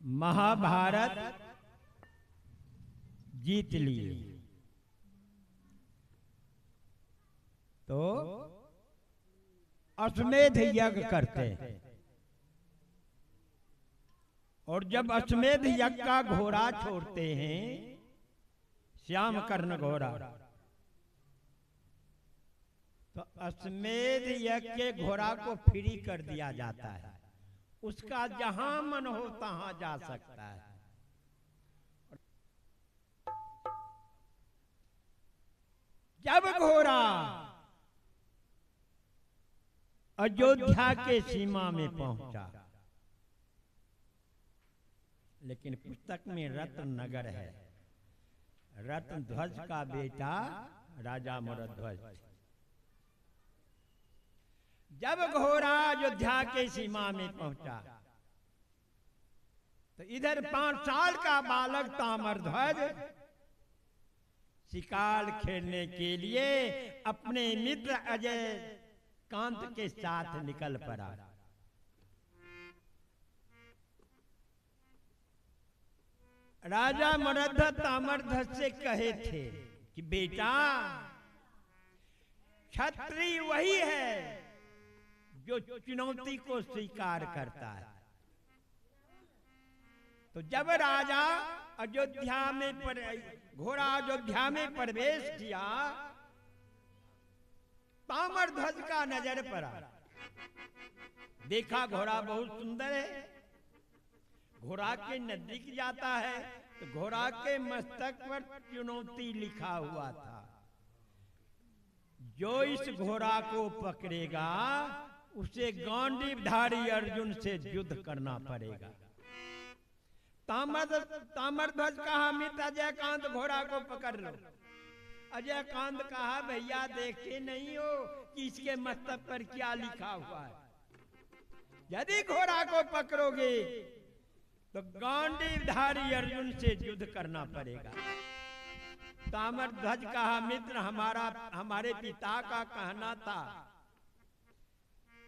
महाभारत जीत लिए तो अश्वमेध यज्ञ करते हैं। और जब अश्वमेध यज्ञ का घोड़ा छोड़ते हैं, श्याम कर्ण घोड़ा, तो अश्वमेध यज्ञ के घोड़ा को फ्री कर दिया जाता है। उसका जहां मन हो तहां जा सकता है। जब घोड़ा अयोध्या के सीमा में पहुंचा, लेकिन पुस्तक में रत्न नगर है, रत्न ध्वज का बेटा राजा मरध्वज। जब घोड़ा अयोध्या के सीमा में पहुंचा तो इधर 5 साल का बालक ताम्रध्वज शिकार खेलने के लिए अपने मित्र अजय कांत के साथ निकल पड़ा। राजा मरध्वज ताम्रध्वज से कहे थे कि बेटा, क्षत्रिय वही है जो चुनौती को स्वीकार करता है। तो जब राजा अयोध्या में घोड़ा अयोध्या में प्रवेश किया, ताम्रध्वज का नजर पड़ा। देखा घोड़ा बहुत सुंदर है। घोड़ा के नजदीक जाता है तो घोड़ा के मस्तक पर चुनौती लिखा हुआ था, जो इस घोड़ा को पकड़ेगा उसे गांडीवधारी अर्जुन से युद्ध करना पड़ेगा। ताम्रध्वज कहा, मित्र अजय कांत घोड़ा को पकड़ लो। अजय कांत कहा, भैया देखते नहीं हो कि इसके मस्तक पर क्या लिखा हुआ है? यदि घोड़ा को पकड़ोगे तो गांडीवधारी अर्जुन से युद्ध करना पड़ेगा। ताम्रध्वज कहा, मित्र हमारे पिता का कहना था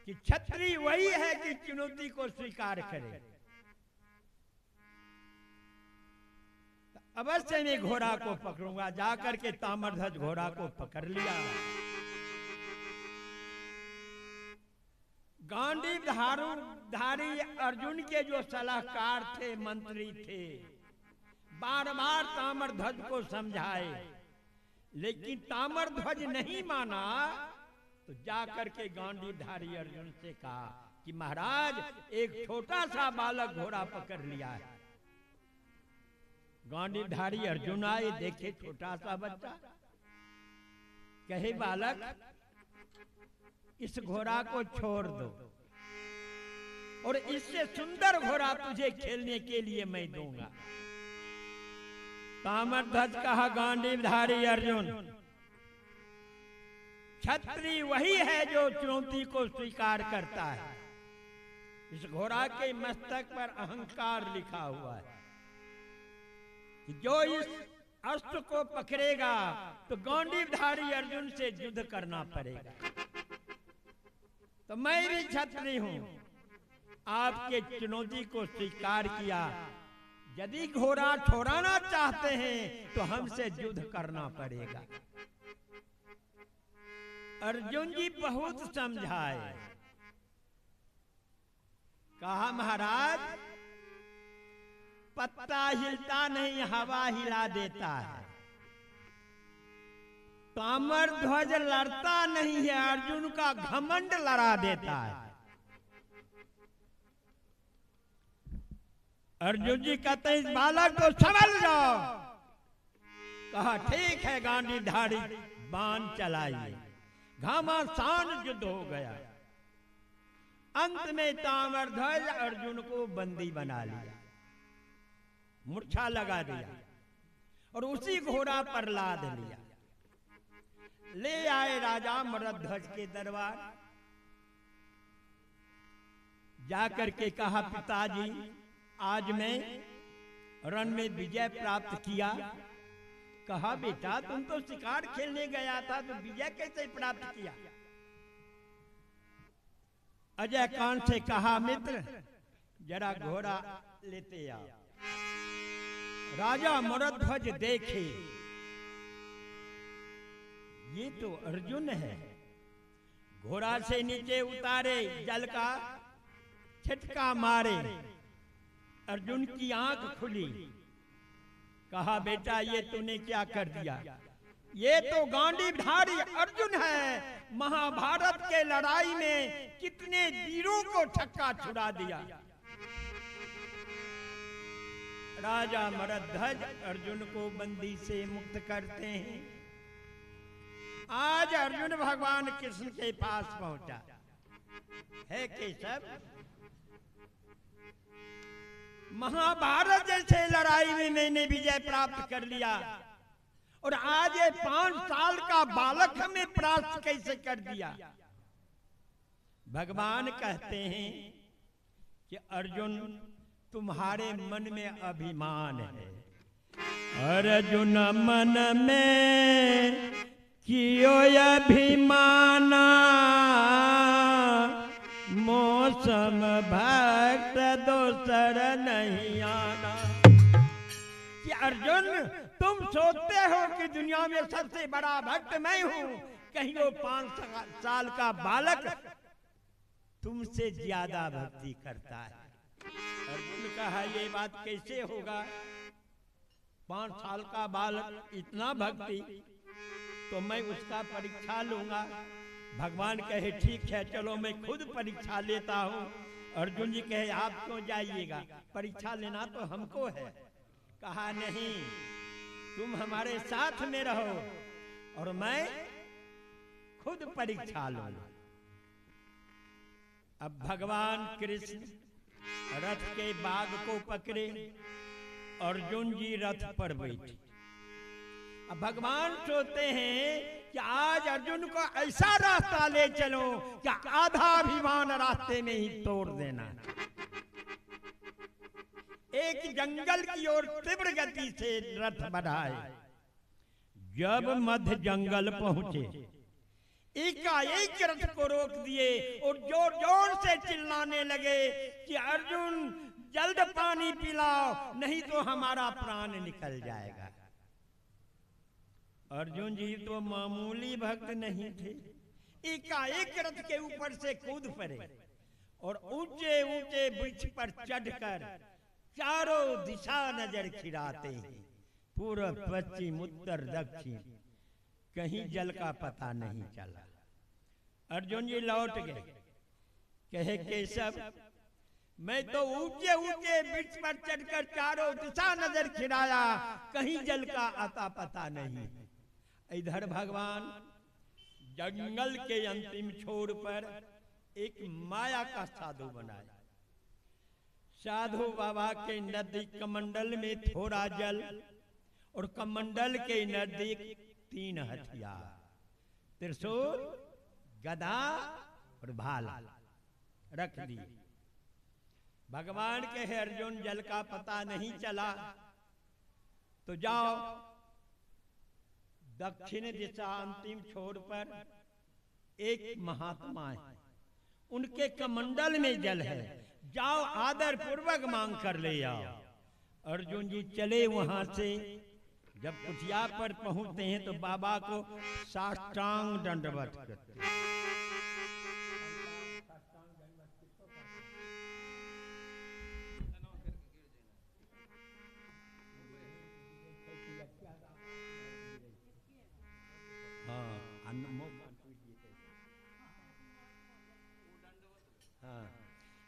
कि क्षत्रिय वही है कि चुनौती को स्वीकार करे। तो अवश्य मैं घोड़ा को पकड़ूंगा। जाकर के ताम्रध्वज घोड़ा को पकड़ लिया। गांडीवधारी अर्जुन के जो सलाहकार थे, मंत्री थे, बार बार ताम्रध्वज को समझाए, लेकिन ताम्रध्वज नहीं माना। तो जाकर के गांडीवधारी अर्जुन से कहा कि महाराज, एक छोटा सा बालक घोड़ा पकड़ लिया है। गांडीवधारी अर्जुन आए, देखे छोटा सा बच्चा। कहे, बालक, इस घोड़ा को छोड़ दो और इससे सुंदर घोड़ा तुझे खेलने के लिए मैं दूंगा। ताम्रध्वज कहा, गांडीवधारी अर्जुन, क्षत्रिय वही है जो चुनौती को स्वीकार करता है। इस घोड़ा के मस्तक पर अहंकार लिखा हुआ है कि जो इस अस्त्र को पकड़ेगा तो गांडीवधारी अर्जुन से युद्ध करना पड़ेगा। तो मैं भी क्षत्रिय हूं, आपके चुनौती को स्वीकार किया। यदि घोड़ा छोड़ाना चाहते हैं तो हमसे युद्ध करना पड़ेगा। अर्जुन जी बहुत समझाए। कहा, महाराज, पत्ता हिलता नहीं, हवा हिला देता है। ताम्रध्वज लड़ता नहीं है, अर्जुन का घमंड लड़ा देता है। अर्जुन जी कहते हैं, इस बालक को संभल जाओ। कहा, ठीक है गांडीवधारी, बाण चलाइए। घमासान युद्ध हो गया। अंत में ताम्रध्वज अर्जुन को बंदी बना लिया, मूर्छा लगा दिया और उसी घोड़ा पर लाद लिया। ले आए राजा मरध्वज के दरबार। जाकर के कहा, पिताजी, आज मैं रण में विजय प्राप्त किया। कहा, बेटा, तुम तो शिकार खेलने गया था, तो विजय कैसे प्राप्त किया? अजय कांत से कहा, मित्र, जरा घोड़ा लेते आओ। राजा मरध्वज देखे, ये तो अर्जुन है। घोड़ा से नीचे उतारे, जल का छिटका मारे, अर्जुन की आंख खुली। कहा बेटा ये तूने क्या कर दिया? ये तो गांडीवधारी अर्जुन है, महाभारत के लड़ाई में कितने वीरों को छक्का छुड़ा दिया। राजा मरध्वज अर्जुन को बंदी से मुक्त करते हैं। आज अर्जुन भगवान कृष्ण के पास पहुंचा है। केशव, महाभारत जैसे लड़ाई में मैंने विजय प्राप्त कर लिया, और आज ये 5 साल का बालक हमें प्राप्त कैसे कर दिया? भगवान कहते हैं कि अर्जुन तुम्हारे मन में अभिमान है। अर्जुन मन में कियो अभिमाना, मौसम भक्त दोसर नहीं आना। कि अर्जुन तुम सोचते हो कि दुनिया में सबसे बड़ा भक्त मैं हूं, कहीं वो 5 साल का बालक तुमसे ज्यादा भक्ति करता है। अर्जुन कहा ये बात कैसे होगा? 5 साल का बालक इतना भक्ति, तो मैं उसका परीक्षा लूंगा। भगवान कहे ठीक है, चलो मैं खुद परीक्षा लेता हूं। अर्जुन जी कहे आप क्यों जाइएगा, परीक्षा लेना तो हमको है। कहा नहीं, तुम हमारे साथ में रहो और मैं खुद परीक्षा लूंगा। अब भगवान कृष्ण रथ के बाग को पकड़े, अर्जुन जी रथ पर बैठे। अब भगवान सोचते हैं कि आज अर्जुन को ऐसा रास्ता ले चलो कि आधा अभिमान रास्ते में ही तोड़ देना। एक जंगल की ओर तीव्र गति से रथ बढ़ाए। जब मध्य जंगल पहुंचे, एकाएक रथ को रोक दिए और जोर जोर से चिल्लाने लगे कि अर्जुन जल्द पानी पिलाओ, नहीं तो हमारा प्राण निकल जाएगा। अर्जुन जी तो मामूली भक्त नहीं थे, एकाएक रथ के ऊपर से कूद पड़े और ऊंचे ऊंचे वृक्ष पर चढ़कर चारों दिशा नजर खिराते हैं, पूर्व पश्चिम उत्तर दक्षिण, कहीं जल का पता नहीं चला। अर्जुन जी लौट गए, कहे केशव मैं तो ऊंचे ऊंचे वृक्ष पर चढ़कर चारों दिशा नजर खिराया, कहीं जल का आता पता नहीं। इधर भगवान जंगल के अंतिम छोर पर एक माया का साधु बनाया। साधु बाबा के नजदीक कमंडल में थोड़ा जल और कमंडल के नजदीक 3 हथियार, त्रिशूल, गदा और भाला रख दिए। भगवान कहे अर्जुन जल का पता नहीं चला तो जाओ दक्षिण दिशा अंतिम छोर पर एक महात्मा है, उनके कमंडल में जल है, जाओ आदर पूर्वक मांग कर ले आओ। अर्जुन जी चले वहां से। जब कुटिया पर पहुंचते हैं तो बाबा को साष्टांग दंडवत करते हैं।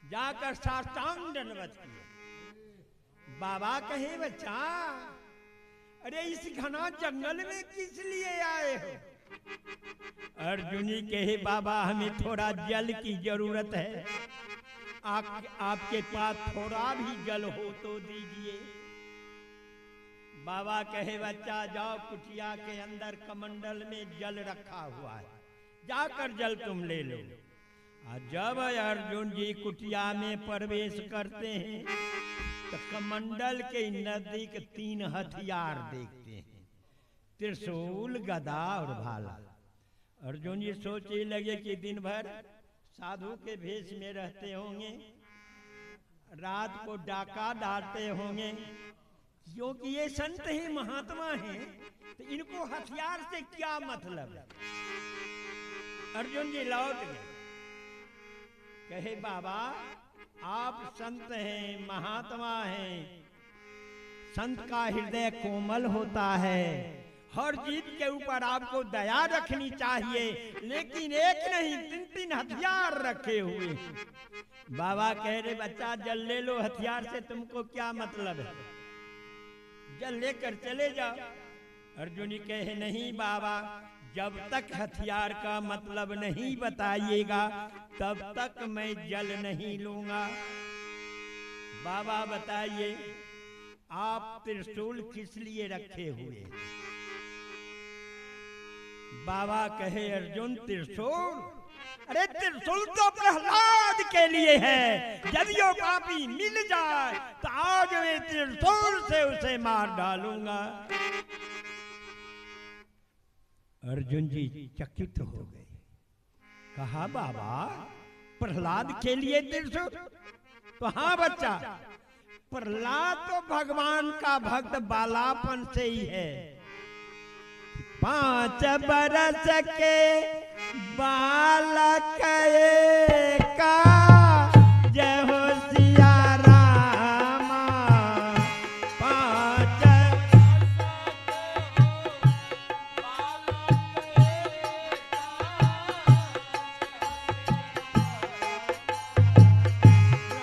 जाकर साष्टांग दंडवत किए। बाबा कहे बच्चा अरे इस घना जंगल में किस लिए आए हो? अर्जुन जी कहे बाबा हमें थोड़ा जल की जरूरत है, आपके पास थोड़ा भी जल हो तो दीजिए। बाबा कहे बच्चा जाओ कुटिया के अंदर कमंडल में जल रखा हुआ है, जाकर जल तुम ले लो। जब अर्जुन जी कुटिया में प्रवेश करते हैं तो कमंडल के नजदीक 3 हथियार देखते हैं, त्रिशूल, गदा और भाला। अर्जुन जी सोचने लगे कि दिन भर साधु के भेष में रहते होंगे, रात को डाका डालते होंगे, क्योंकि ये संत ही महात्मा हैं, तो इनको हथियार से क्या मतलब है। अर्जुन जी लौट गए, कहे बाबा आप संत हैं, महात्मा हैं, संत का हृदय कोमल होता है, हर जीत के ऊपर आपको दया रखनी चाहिए, लेकिन एक नहीं 3-3 हथियार रखे हुए। बाबा कह रहे बच्चा जल ले लो, हथियार से तुमको क्या मतलब है, जल लेकर चले जाओ। अर्जुन जी कहे नहीं बाबा, जब तक हथियार का मतलब नहीं बताइएगा तब तक मैं जल नहीं लूंगा। बाबा बताइए आप त्रिशूल किस लिए रखे हुए। बाबा कहे अर्जुन त्रिशूल, अरे त्रिशूल तो प्रहलाद के लिए है, यदि वो पापी मिल जाए तो आज मैं त्रिशूल से उसे मार डालूंगा। अर्जुन जी चकित हो गए, कहा बाबा प्रहलाद के लिए त्रिशूल, तो हाँ बच्चा, प्रहलाद तो भगवान का भक्त बालापन से ही है। 5 बरस के बालक का जय हो सिया रामा, 5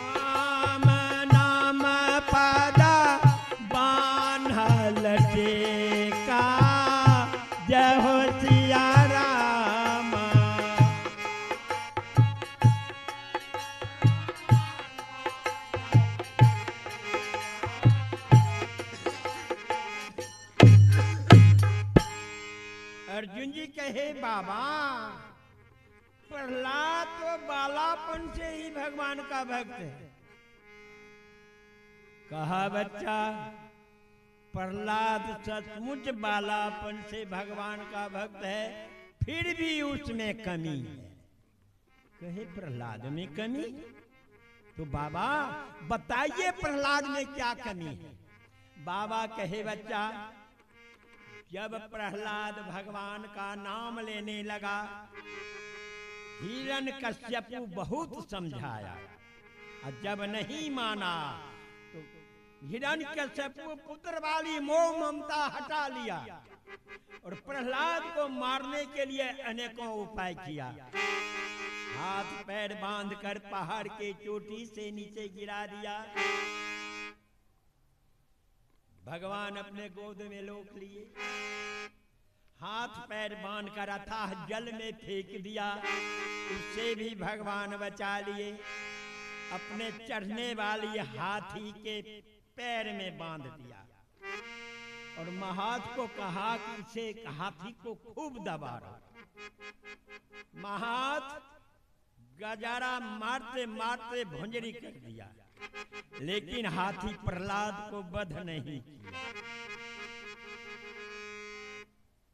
राम नाम पदा बान्हल टेका, जय हो सिया राम। अर्जुन जी कहे बाबा प्रहलाद तो बालापन से ही भगवान का भक्त है। कहा बच्चा प्रहलाद सचमुच बालापन से भगवान का भक्त है, फिर भी उसमें कमी है। कहे प्रहलाद में कमी, तो बाबा बताइए प्रहलाद में क्या कमी है। बाबा कहे बच्चा जब प्रहलाद भगवान का नाम लेने लगा, हिरण्यकश्यप बहुत समझाया और जब नहीं माना तो हिरण्यकश्यप पुत्र वाली मोह ममता हटा लिया और प्रहलाद को मारने के लिए अनेकों उपाय किया। हाथ पैर बांधकर पहाड़ के चोटी से नीचे गिरा दिया, भगवान अपने गोद में लोक लिए, हाथ पैर बांधकर अथाह जल में फेंक दिया, उससे भी भगवान बचा लिए। अपने चढ़ने वाली हाथी के पैर में बांध दिया और महात को कहा कि इसे हाथी को खूब दबा रहा। महात गजारा मारते मारते भुंजरी कर दिया, लेकिन हाथी प्रहलाद को वध नहीं किया।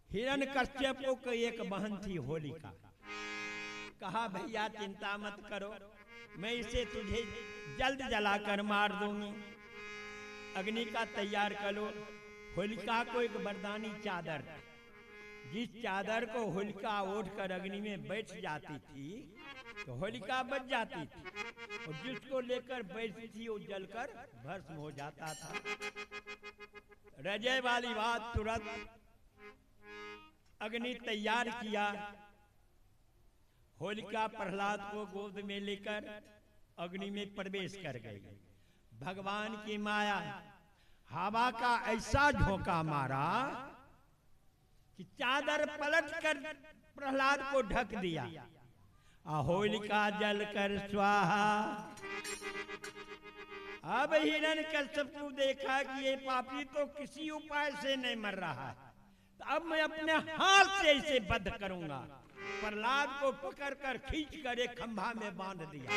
हिरण्यकश्यप को एक बहन थी होलिका, कहा भैया चिंता मत करो, मैं इसे तुझे जल्द जलाकर मार दूंगी, अग्नि का तैयार करो। होलिका को एक बरदानी चादर, जिस चादर को होलिका ओढ़कर अग्नि में बैठ जाती थी तो होलिका बच जाती थी, और जिसको लेकर बैठती थी वो जलकर भस्म हो जाता था। रजय वाली बात, तुरंत अग्नि तैयार किया, होलिका प्रहलाद को गोद में लेकर अग्नि में प्रवेश कर गई। भगवान की माया हवा का ऐसा झोंका मारा कि चादर पलट कर प्रहलाद को ढक दिया, होलिका जलकर स्वाहा। अब हिरण्यकश्यप को देखा कि ये पापी तो किसी उपाय से नहीं मर रहा है, तो अब मैं अपने हाथ से इसे बंद करूंगा। प्रहलाद को पकड़कर खींचकर एक खंभा में बांध दिया।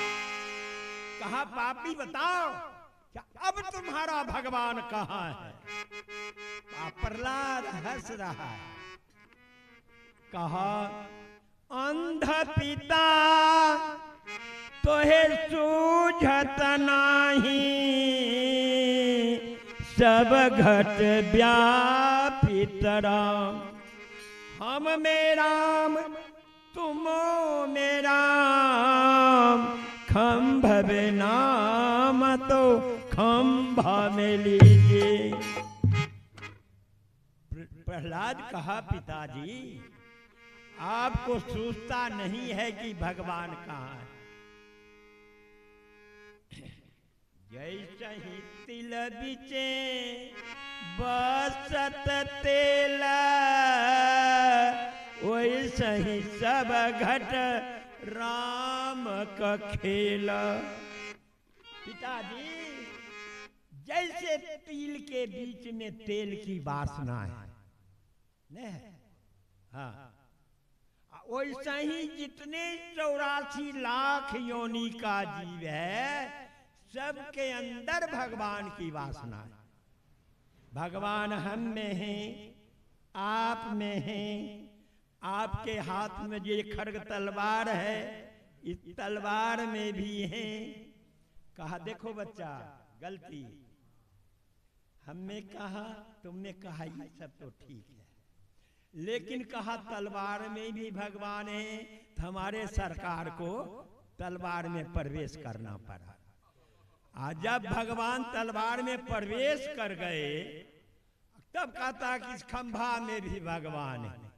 कहा पापी बताओ क्या अब तुम्हारा भगवान कहाँ है। प्रहलाद हंस रहा है, कहा अंध पिता तोहे सूझत नाही सब घट व्यापित राम। हम में राम तुमो में राम, खंभ नाम तो खंभा में लीजिए। प्रहलाद कहा पिताजी आपको सूझता नहीं है कि भगवान कहाँ है। जैसे ही तिल बिचे बसत तेल, वैसे ही सब घट राम का खेल। पिताजी जैसे तिल के बीच में तेल की वासना है नहीं? हाँ, वैसे ही जितने 84 लाख योनि का जीव है सबके अंदर भगवान की वासना है। भगवान हम में हैं, आप में हैं। आपके हाथ में जो खड्ग तलवार है इस तलवार में भी है। कहा देखो बच्चा गलती हमने कहा तुमने कहा ये सब तो ठीक है, लेकिन कहा तलवार में भी भगवान है तो हमारे सरकार को तलवार में प्रवेश करना पड़ा। आज जब भगवान तलवार में प्रवेश कर गए तब कहता कि इस खंभा में भी भगवान है।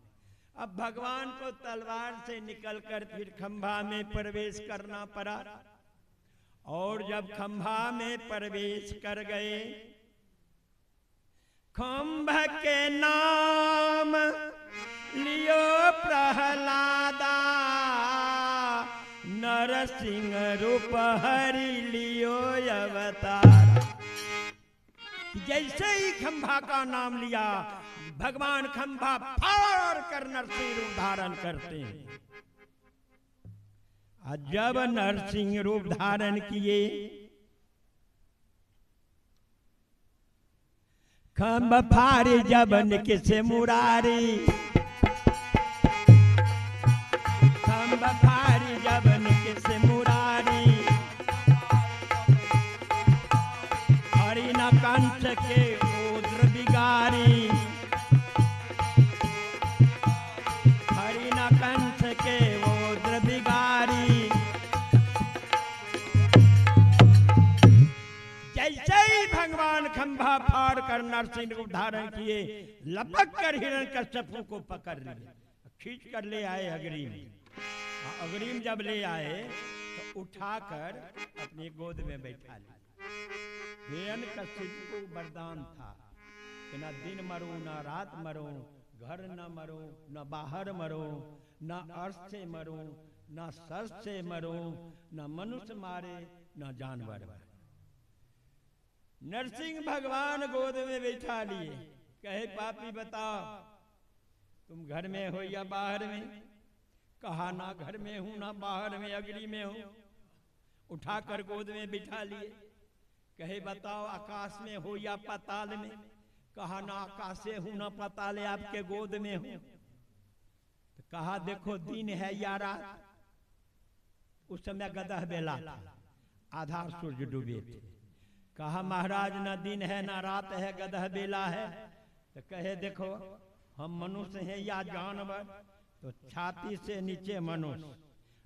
अब भगवान को तलवार से निकलकर फिर खंभा में प्रवेश करना पड़ा। और जब खंभा में प्रवेश कर गए, खंभ के नाम लियो प्रहलादा, नरसिंह रूप हरि लियो अवतार। जैसे ही खंभा का नाम लिया भगवान खंभा फाड़ कर नरसिंह रूप धारण करते हैं। जब नरसिंह रूप धारण किए खंभ फाड़े जब निकसे मुरारी, खंभ फाड़ी जब निकसे मुरारी, हरि न कंठ के ओद्र बिगारी, हरि न कंठ के ओद्र बिगारी। जैसे ही भगवान खंभा फाड़ कर नरसिंह रूप धारण किए, लपक कर हिरण्यकश्यप को पकड़ लिए, खींच कर ले आए अग्रिम। अग्रिम जब ले आए तो उठाकर अपनी गोद में बैठा लिया। हिरण्यकश्यप को वरदान था कि न दिन मरो न रात मरो, घर न मरो न बाहर मरो, न अर्थ से मरो न सर्थ से मरो, न मनुष्य मारे न जानवर मारे। नरसिंह भगवान गोद में बैठा लिए, कहे पापी बताओ तुम घर में हो या बाहर में? कहा ना घर में हूं ना बाहर में, अग्नि में हूं। उठाकर गोद में बिठा लिए, कहे बताओ आकाश में हो या पाताल में? कहा ना आकाश से हूं ना पाताल आपके गोद में हूं। तो कहा देखो दिन है या रात? उस समय गदह बेला था, आधा सूरज डूबे थे। कहा महाराज न दिन है ना रात है, गदह बेला है। तो कहे देखो हम मनुष्य हैं या जानवर? तो छाती से नीचे मनुष्य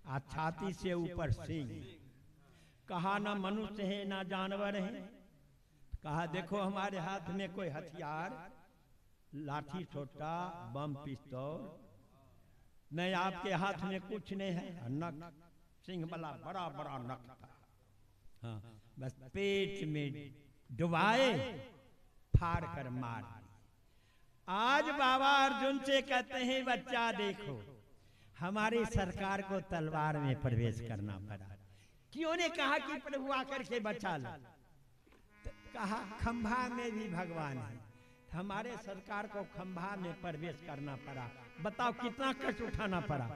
और छाती से ऊपर सिंह। कहा ना मनुष्य है ना जानवर है। कहा देखो हमारे हाथ में कोई हथियार, लाठी छोटा बम पिस्तौल नहीं, आपके हाथ में कुछ नहीं है। नख सिंह वाला बड़ा बड़ा नख था। हाँ, बस पेट में डुबाए फाड़ कर मार। आज बाबा अर्जुन से कहते हैं बच्चा देखो हमारी सरकार को तलवार में प्रवेश करना पड़ा। क्यों ने कहा कि प्रभु आकर के बचा लो? तो कहा खंभा में भी भगवान है, हमारे सरकार को खंभा में प्रवेश करना पड़ा। बताओ कितना कष्ट उठाना पड़ा।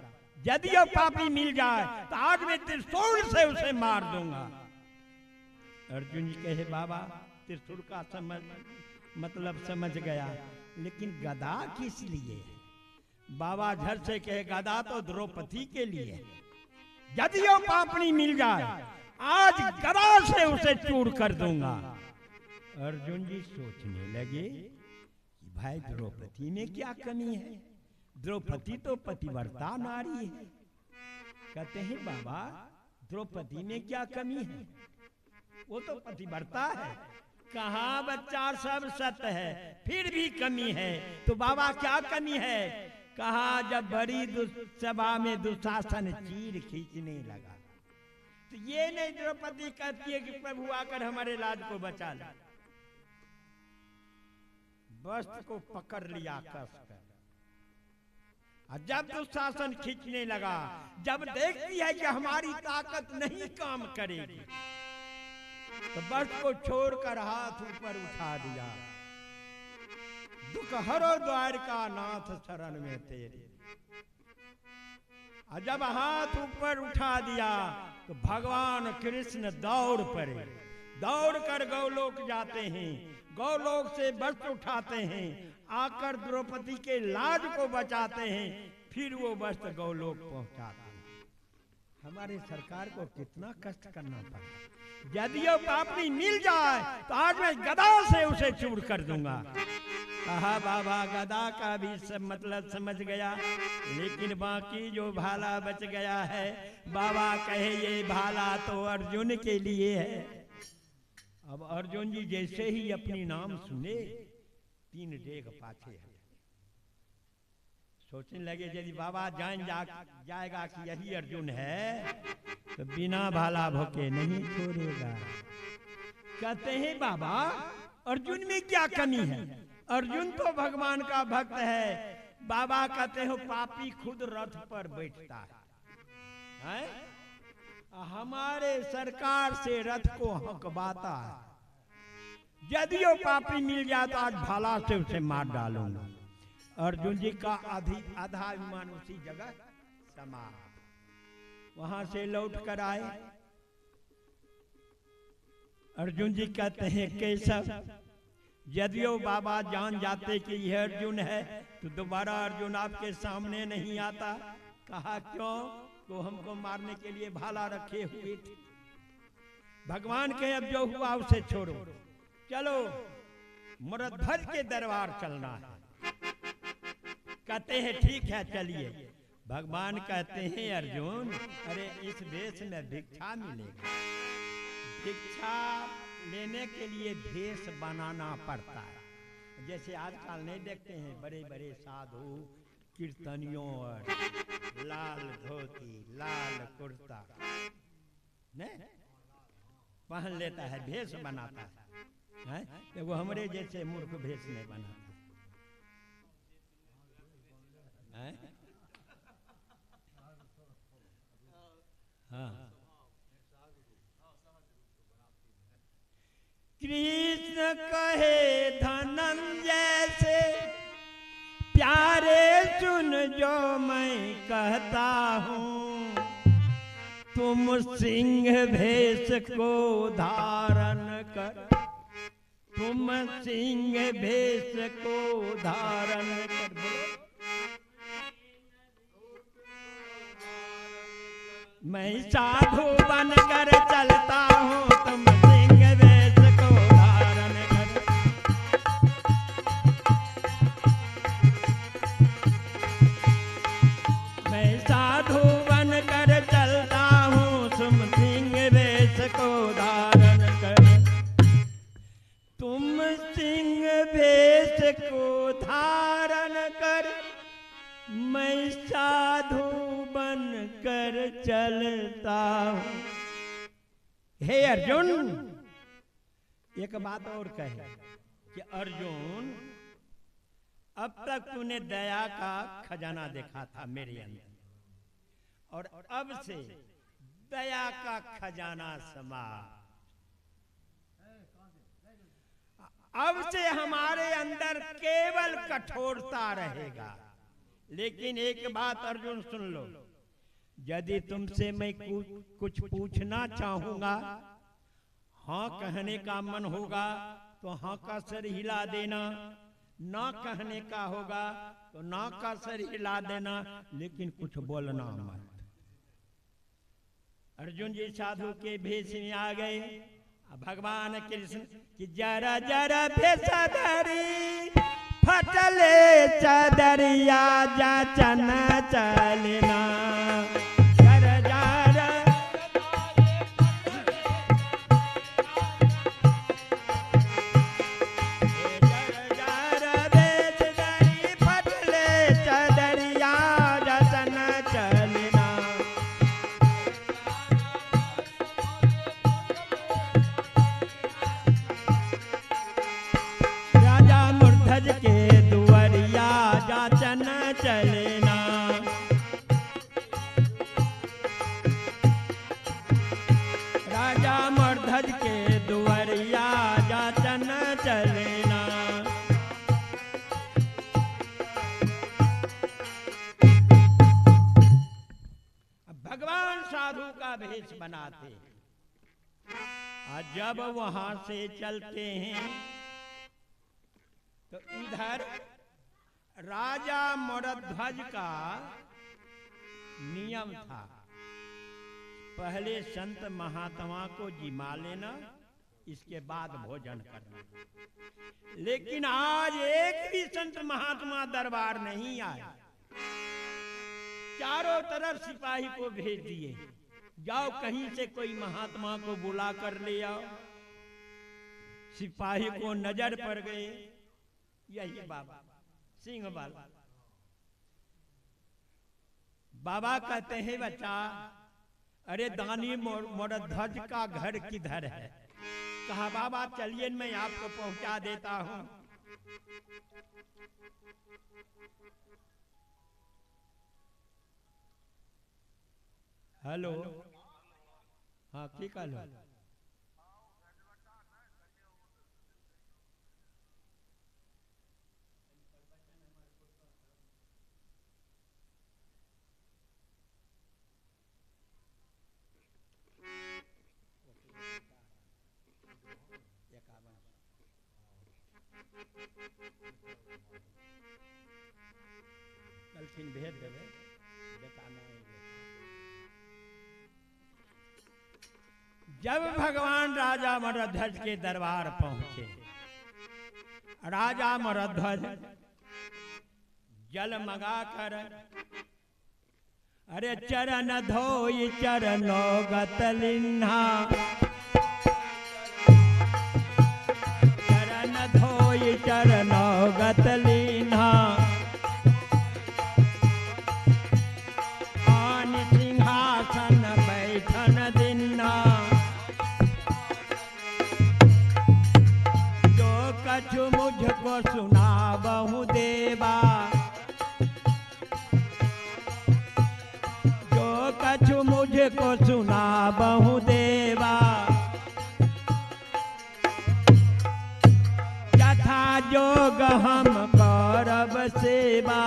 यदि वो पापी मिल जाए तो आज मैं त्रिशूल से उसे मार दूंगा। अर्जुन जी कहे बाबा त्रिशूल का मतलब समझ गया, लेकिन गदा किस लिए? बाबा झट से कहे गदा तो द्रौपदी के लिए। यदि वो पापनी मिल जाए आज गदा से उसे चूर कर दूंगा। अर्जुन जी सोचने लगे कि भाई द्रौपदी में क्या कमी है, द्रौपदी तो पतिव्रता नारी है। कहते हैं बाबा द्रौपदी में क्या कमी है, वो तो पतिव्रता है। कहाँ बच्चा सब सत्य है, फिर भी कमी है। तो बाबा क्या कमी है? कहा जब बड़ी सभा में दुशासन चीर खींचने लगा तो ये नहीं द्रौपदी कहती है कि प्रभु आकर हमारे लाज को बचा ले, वस्त्र को पकड़ लिया कस कर। और जब दुशासन खींचने लगा, जब देखती है कि हमारी ताकत नहीं काम करेगी, तो वस्त्र को छोड़कर हाथ ऊपर उठा दिया। दुख हरो द्वारका नाथ शरण में तेरे। और जब हाथ ऊपर उठा दिया तो भगवान कृष्ण दौड़ पड़े, दौड़ कर गौलोक जाते हैं, गौलोक से वस्त्र उठाते हैं, आकर द्रौपदी के लाज को बचाते हैं, फिर वो वस्त्र गौलोक पहुंचाते हैं। हमारे सरकार को कितना कष्ट करना पड़ा। यदि वो पापनी मिल जाए तो आज मैं गदा से उसे चूर कर दूंगा। कहा बाबा गदा का भी सब मतलब समझ गया, लेकिन बाकी जो भाला बच गया है, बाबा कहे ये भाला तो अर्जुन के लिए है। अब अर्जुन जी जैसे ही अपनी नाम सुने 3 डेग पाछे है। सोचने लगे यदि बाबा जान जाएगा कि यही अर्जुन है तो बिना भाला भोके नहीं छोड़ेगा। कहते हैं बाबा अर्जुन में क्या कमी है, अर्जुन तो भगवान का भक्त है। बाबा कहते हो पापी खुद रथ पर बैठता है? हमारे सरकार से रथ को हकवाता है। यदि वो पापी मिल जाए तो आज भाला से उसे मार डालूंगा। अर्जुन जी का आधा विमान उसी जगह समाप्त। वहां से लौट कर आए। अर्जुन जी कहते हैं केशव यदि वो बाबा जान जाते कि यह अर्जुन है तो दोबारा अर्जुन आपके सामने नहीं आता। कहा क्यों? तो हमको मारने के लिए भाला रखे हुए थे। भगवान के अब जो हुआ उसे छोड़ो, चलो मुरध्वज के दरबार चलना है। कहते हैं ठीक है चलिए। भगवान कहते हैं अर्जुन अरे इस वेश में भिक्षा मिलेगा। भिक्षा लेने के लिए भेष बनाना पड़ता है। जैसे आजकल नहीं देखते हैं बड़े बड़े साधु कीर्तनियों और लाल धोती लाल कुर्ता नहीं पहन लेता है, भेष बनाता है। तो वो हमारे जैसे मूर्ख भेष नहीं बनाता है। हाँ कृष्ण कहे धनंजय से प्यारे सुन जो मैं कहता हूँ, तुम सिंह भेष को धारण कर, तुम सिंह भेष को धारण कर। मैं साधु बनकर चलता हूँ, तुम सिंह भेष को धारण कर। मैं साधु बनकर चलता हूँ, तुम सिंह भेष को धारण कर। तुम सिंह भेष को धारण कर, मैं साधु बनकर चलता हूँ। हे अर्जुन एक बात और कहे कि अर्जुन अब तक तूने दया का खजाना देखा था मेरे अंदर, और अब से दया का खजाना समाप्त। अब से हमारे अंदर केवल कठोरता रहेगा। लेकिन एक बात अर्जुन सुन लो, यदि तुमसे मैं कुछ पूछना चाहूंगा, हाँ कहने का मन होगा तो हाँ का सर हिला देना, ना कहने का होगा तो ना का सर हिला देना, लेकिन कुछ बोलना मत। अर्जुन जी साधु के भेष में आ गए। भगवान कृष्ण की जरा जरा भेष धरी फटले चदरिया जाचन चलना। जरा जरा भेष धरी फटले चदरिया जाचन चलना। राजा मूर्धज के दुआरिया जाचन चलना। राजा मूर्धज के दुआरिया जाचन चलना। भगवान साधु का भेष बनाते, और जब वहां से चलते हैं तो इधर राजा मूर्धज का नियम था, पहले संत महात्मा को जिमा लेना, इसके बाद भोजन करना। लेकिन आज एक भी संत महात्मा दरबार नहीं आया। चारों तरफ सिपाही को भेज दिए, जाओ कहीं से कोई महात्मा को बुला कर ले आओ। सिपाही को नजर पड़ गए, यही बाबा सिंह बाबा। बाबा कहते हैं बच्चा, अरे दानी मूर्धज का घर किधर है? कहा बाबा चलिए मैं आपको पहुंचा देता हूं। हेलो, हाँ की कहलो? कल भेज देवे बताना। जब भगवान राजा मूर्धज के दरबार पहुंचे, राजा मूर्धज जल मंगाकर अरे चरण धोई चरणो गतलिन्हा। चरण धोई चरणो गतलिन्हा। आन सिंहासन बैठन दिन्हा। जो कछु मुझको सुना बहु देवा। जो कछु मुझको सुना बहु देवा। यथा जोग हम करब सेवा।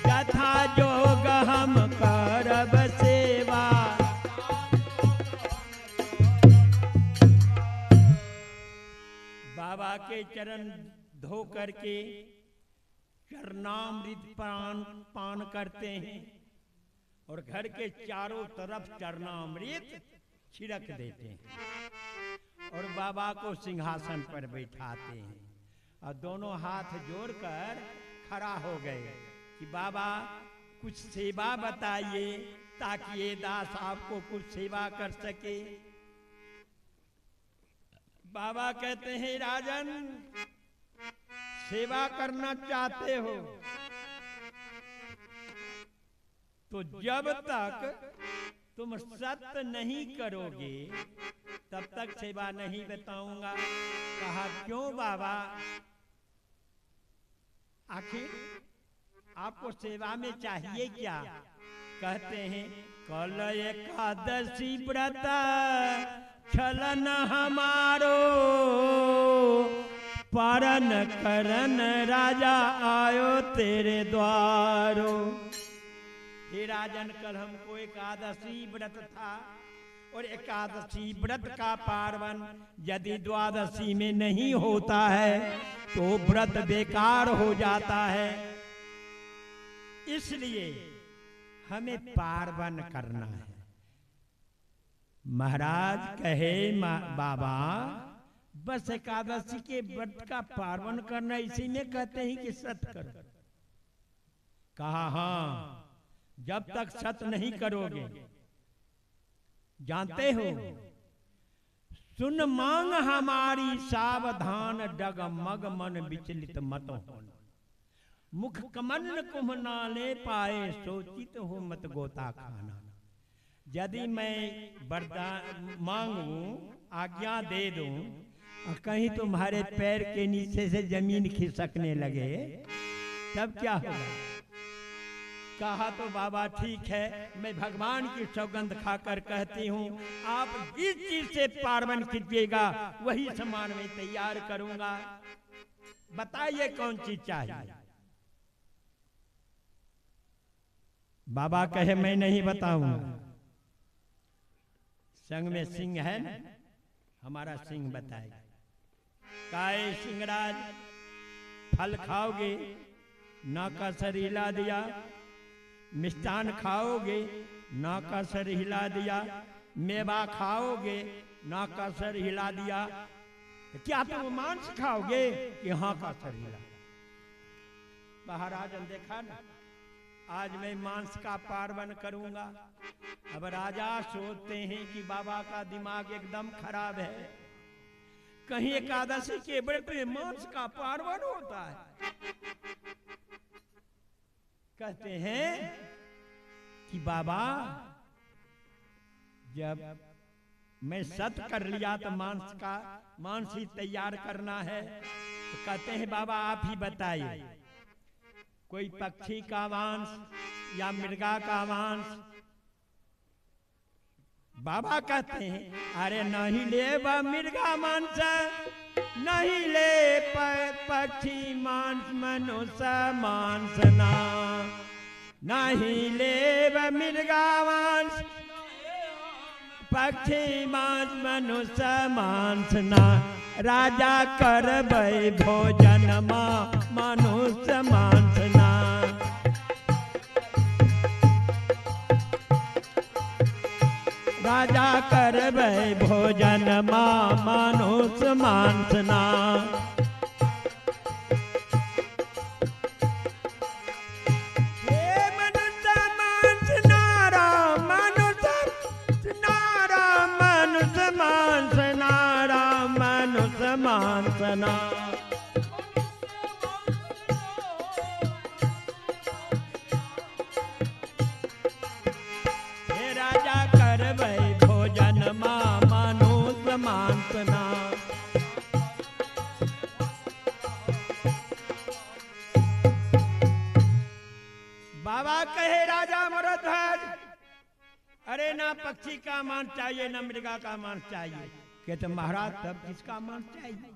यथा जोग हम करब सेवा। बाबा के चरण धो करके चरणामृत पान करते हैं और घर के चारों तरफ चरणामृत छिड़क देते हैं और बाबा को सिंहासन पर बैठाते हैं और दोनों हाथ जोड़कर खड़ा हो गए कि बाबा कुछ सेवा बताइए ताकि ये दास आपको कुछ सेवा कर सके। बाबा कहते हैं राजन, सेवा करना चाहते हो तो जब तक तुम सत्य नहीं करोगे तब तक सेवा नहीं बताऊंगा। कहा क्यों बाबा? आखिर आपको सेवा में चाहिए क्या? कहते हैं कल एकादशी व्रत छलन हमारो। पारन करन राजा आयो तेरे द्वारो। हे राजन, कल हमको एकादशी व्रत था और एकादशी व्रत का पार्वन यदि द्वादशी में नहीं होता है तो व्रत बेकार हो जाता है। इसलिए हमें पार्वन करना है। महाराज कहे बाबा बस एकादशी के व्रत का पार्वन करना, इसी में कहते हैं कि सत करो। कहा हाँ, जब तक सत नहीं करोगे, जानते हो, सुन मांग हमारी सावधान, डगमग मन विचलित मत हो, मुख कमल कुम्भ नाले पाए, सोचित हो मत गोता खाना। यदि मैं वरदान मांगू, आज्ञा दे दूं, और कहीं तुम्हारे पैर के नीचे से जमीन खिसकने लगे, तब क्या होगा? कहा तो बाबा ठीक है, मैं भगवान की सौगंध खाकर कहती हूँ, आप जिस चीज से पार्वन कीजिएगा वही सामान मैं तैयार करूंगा। बताइए कौन चीज चाहिए? बाबा कहे मैं नहीं बताऊंगा। संग में सिंह है ना, हमारा सिंह बताएगा। काहे सिंहराज, फल खाओगे, ना का सर हिला दिया, मिष्टान खाओगे, ना का सर हिला दिया, मेवा खाओगे, ना का सर हिला दिया, क्या तुम मांस खाओगे? कि हाँ का सर हिला। महाराज ने देखा ना, आज मैं मांस का पार्वन करूंगा। अब राजा सोचते हैं कि बाबा का दिमाग एकदम खराब है, कहीं एकादशी के व्रत में मांस का पार्वन होता है। कहते हैं कि बाबा जब मैं सत कर लिया तो मांस ही तैयार करना है। तो कहते हैं बाबा आप ही बताइए, कोई पक्षी का मांस या मृगा का मांस? बाबा कहते हैं अरे नहीं ले मृगा मांस, नहीं ले पक्षी मांस, मनुष्य मांस ना, नहीं ले मृगा मांस, पक्षी मांस, मनुष्य मांस ना, राजा करबै भोजन मनुष्य मांस ना। राजा करबै भोजन मनुष्य मांस ना। मांसना हे राजा करबै भोजन मनुष्य मांसना। बाबा कहे राजा मरध्वज, अरे ना पक्षी का मांस चाहिए ना मृगा का मांस चाहिए। कहते महाराज तब किसका मांस चाहिए?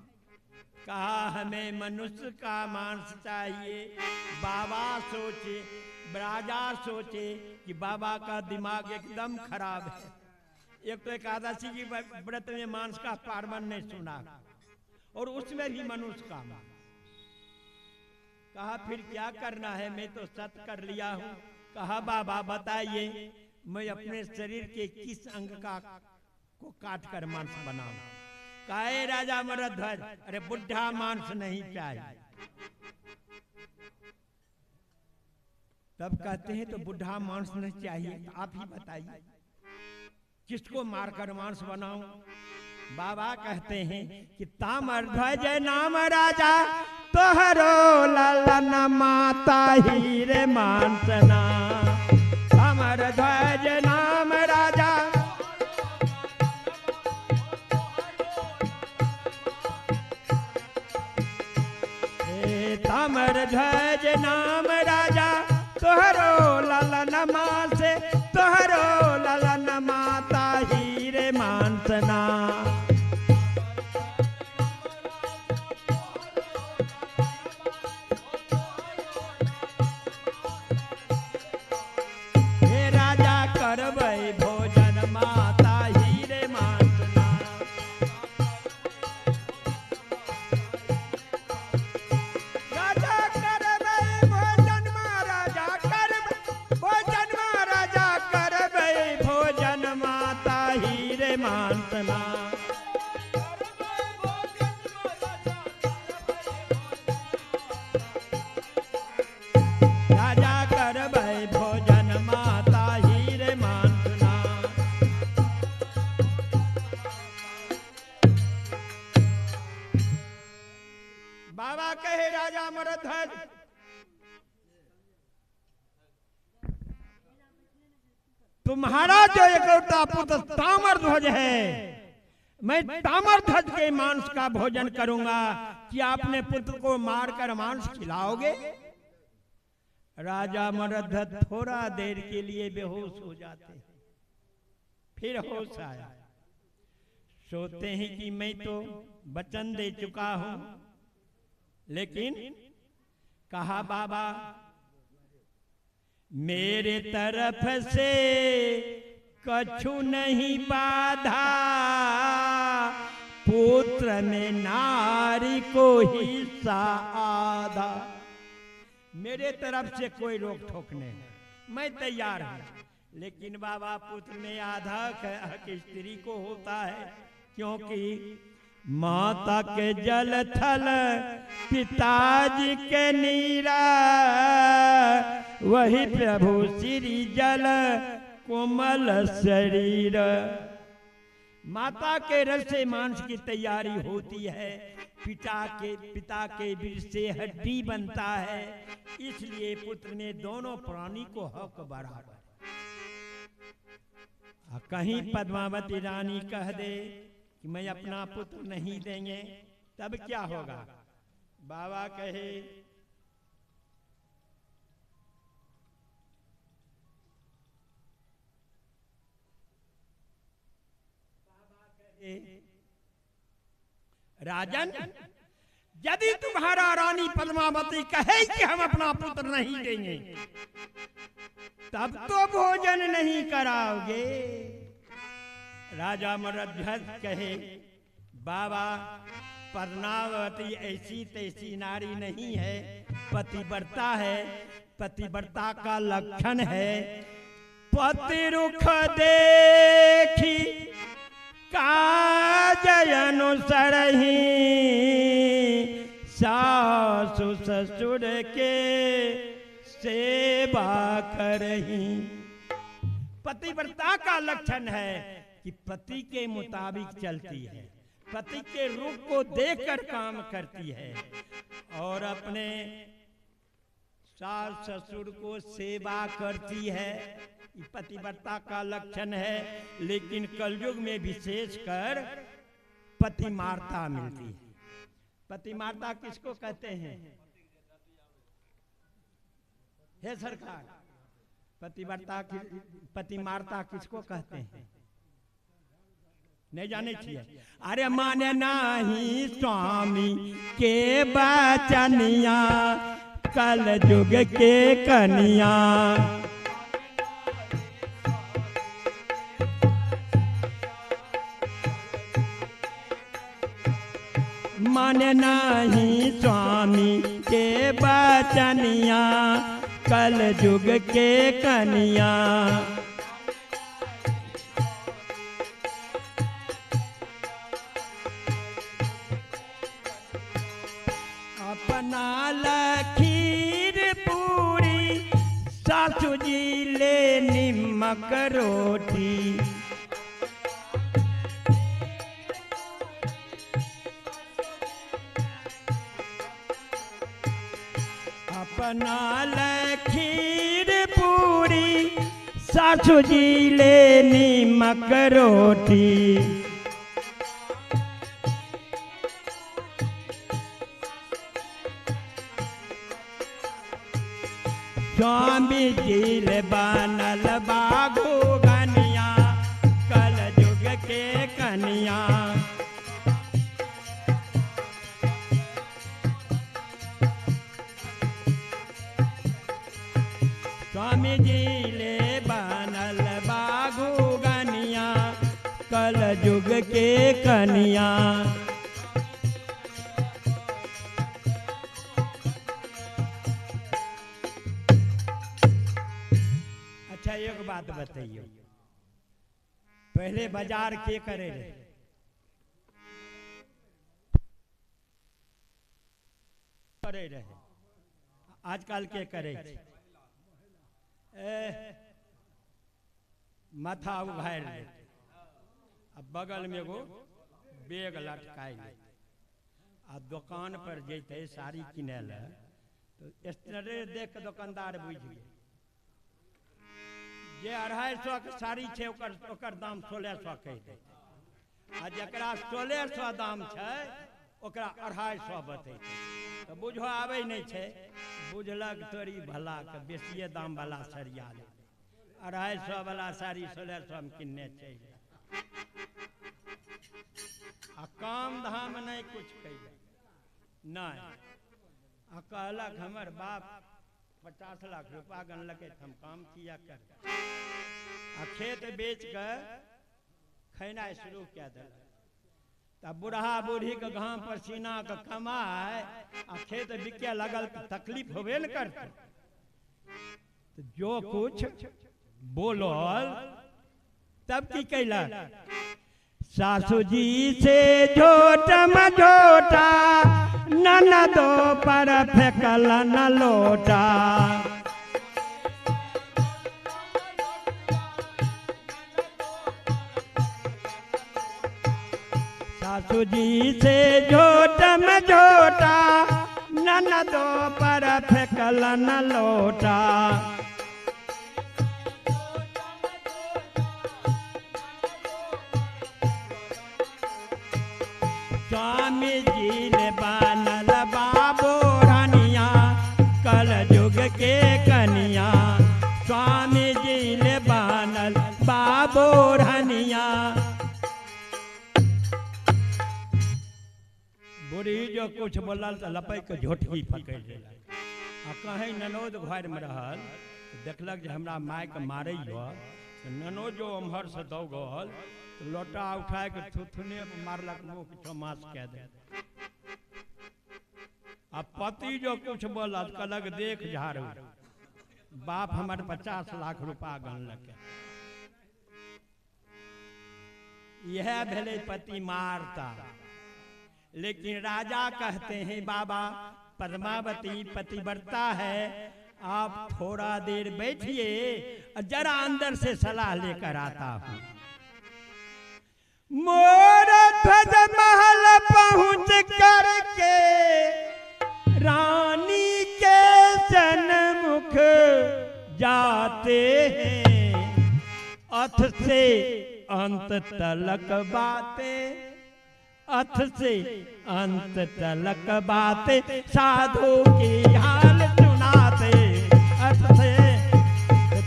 कहा हमें मनुष्य का मांस चाहिए। बाबा सोचे, राजा सोचे कि बाबा का दिमाग एकदम खराब है। एक तो एकादशी की व्रत में मांस का पार्वन नहीं सुना, और उसमें भी मनुष्य का मांस। कहा फिर क्या करना है? मैं तो सत कर लिया हूँ। कहा बाबा बताइए, मैं अपने शरीर के किस अंग को काट कर मांस बनाऊं? काहे राजा मरध्वज, अरे बुढ़ा मांस नहीं चाहिए। तब कहते हैं तो बुढ़ा मांस नहीं चाहिए, तो आप ही बताइए किसको मारकर मांस बनाऊं? बाबा कहते हैं कि ताम्रध्वज नाम राजा, तोहरो ललन माता हीरे मांसना। ताम्रध्वज नाम राजा, ताम्रध्वज नाम राजा, तोहरो ललन मास, तोहरो ललन माता हीरे मांसना। हे राजा करबै भोजन माता हीरे मांसना। राजा करबै भोजन ध्वज, तुम्हारा जो एकलौता पुत्र ताम्र ध्वज है, मैं ताम्र ध्वज के मांस का भोजन करूंगा। क्या अपने पुत्र को मारकर मांस खिलाओगे? राजा मरध्वज थोड़ा देर के लिए बेहोश हो जाते हैं, फिर होश आया। सोचते हैं कि मैं तो वचन दे चुका हूं, लेकिन कहा बाबा मेरे तरफ से कछु नहीं बाधा, पुत्र में नारी को हिस्सा आधा। मेरे तरफ से कोई रोक टोक नहीं, मैं तैयार हूं, लेकिन बाबा पुत्र में आधा हक स्त्री को होता है, क्योंकि माता के जल थल पिताजी के नीरा, वही प्रभु श्री जल कोमल शरीर। माता के रस से मांस की तैयारी होती है, पिता के बीज से हड्डी बनता है, इसलिए पुत्र ने दोनों प्राणी को हक बराबर। कहीं पद्मावती रानी कह दे कि मैं अपना पुत्र नहीं देंगे, तब क्या होगा? बाबा कहे राजन, यदि तुम्हारा रानी पद्मावती कहे कि हम अपना पुत्र नहीं देंगे, तब तो भोजन नहीं कराओगे। राजा मरध्वज कहे बाबा पद्मावती ऐसी तैसी नारी नहीं है, पतिव्रता है, पतिव्रता का लक्षण है। पति रुख देखी काज अनुसरही, सासु ससुर के सेवा करही। पतिव्रता का लक्षण है कि पति के मुताबिक चलती है, पति के रूप को देखकर काम करती है और अपने सास ससुर को सेवा करती है। पतिव्रता का लक्षण है, लेकिन कलयुग में विशेषकर पतिमार्ता मिलती है। पतिमार्ता किसको कहते हैं? हे सरकार, पतिमार्ता किसको कहते हैं? नहीं जाने चाहिए। अरे माने नाही स्वामी के बचनिया, कल युग के कनिया। मन नाही स्वामी के बचनिया, कल युग के कनिया। अपना लखीर पूरी, सासू जी ले निमक रोटी। अपना लखीर पूरी, सासू जी ले निमक रोटी। स्वामी जी ले बनल बागो गनिया, कल युग के कनिया। स्वामी जी ले बनल बागो गनिया, कल युग के कनिया। एक बात बताइए, पहले बाजार के करे रहे? आजकल के करे? माथा उघार ले, अब बगल में एगो बेग लटकाए ले, आ दुकान पर जैते साड़ी किने ले तो स्टैंडर्ड देख के दुकानदार बुझ गए जे 250 के साड़ी छे ओकर दाम 1600 कह दे आ जकरा 1600 दाम छै ओकरा 250 बते तो बुझो आवे नहीं छे बुझलक तोरी भला के बेसिए दाम वाला सरिया ले 250 वाला साड़ी 1600 में किन्ने चाहिए आ काम धाम नहीं कुछ कैले नहीं आ कहलक हमर बाप 50 लाख रुपया गनलके हम काम किया कर आ खेत बेच कर खैना शुरू किया दिल तब बूढ़ा बूढ़ी के घाम पसीना के कमाए आ खेत बिके लगल तो तकलीफ होबे न करते तो जो कुछ बोलल तब की कैला सासू जी से झोटा मझोटा ननदो पर फेंकल न लोटा सासू जी से झोटा मझोटा ननदो पर फेंकल न लोटा स्वामी जी ने बनल बाबू रानिया कल युग के कनिया स्वामी जी ने बनल बाबू रानिया बूढ़ी जो कुछ बोलल तो लपक के झोटकी पकड़ लेलक आ कहीं ननोद घर में रहल देखलक जे हमरा माय के मारे ननोद जो उम्हर से दौगल लोटा उठा के थुथुने मारलक मुँह पीछो मास कह दे अब पति जो कुछ बोलत कहलक देख झाड़ू बाप हमारे 50 लाख रुपया गनलक यह भेले पति मारता लेकिन राजा कहते हैं बाबा पद्मावती पतिव्रता है आप थोड़ा देर बैठिए जरा अंदर से सलाह लेकर आता हूँ मोर ध्वज महल पहुँच करके रानी के सन्मुख जाते हैं अथ से अंत तलक बातें अथ से अंत तलक बातें साधु की हाल सुनाते अथ से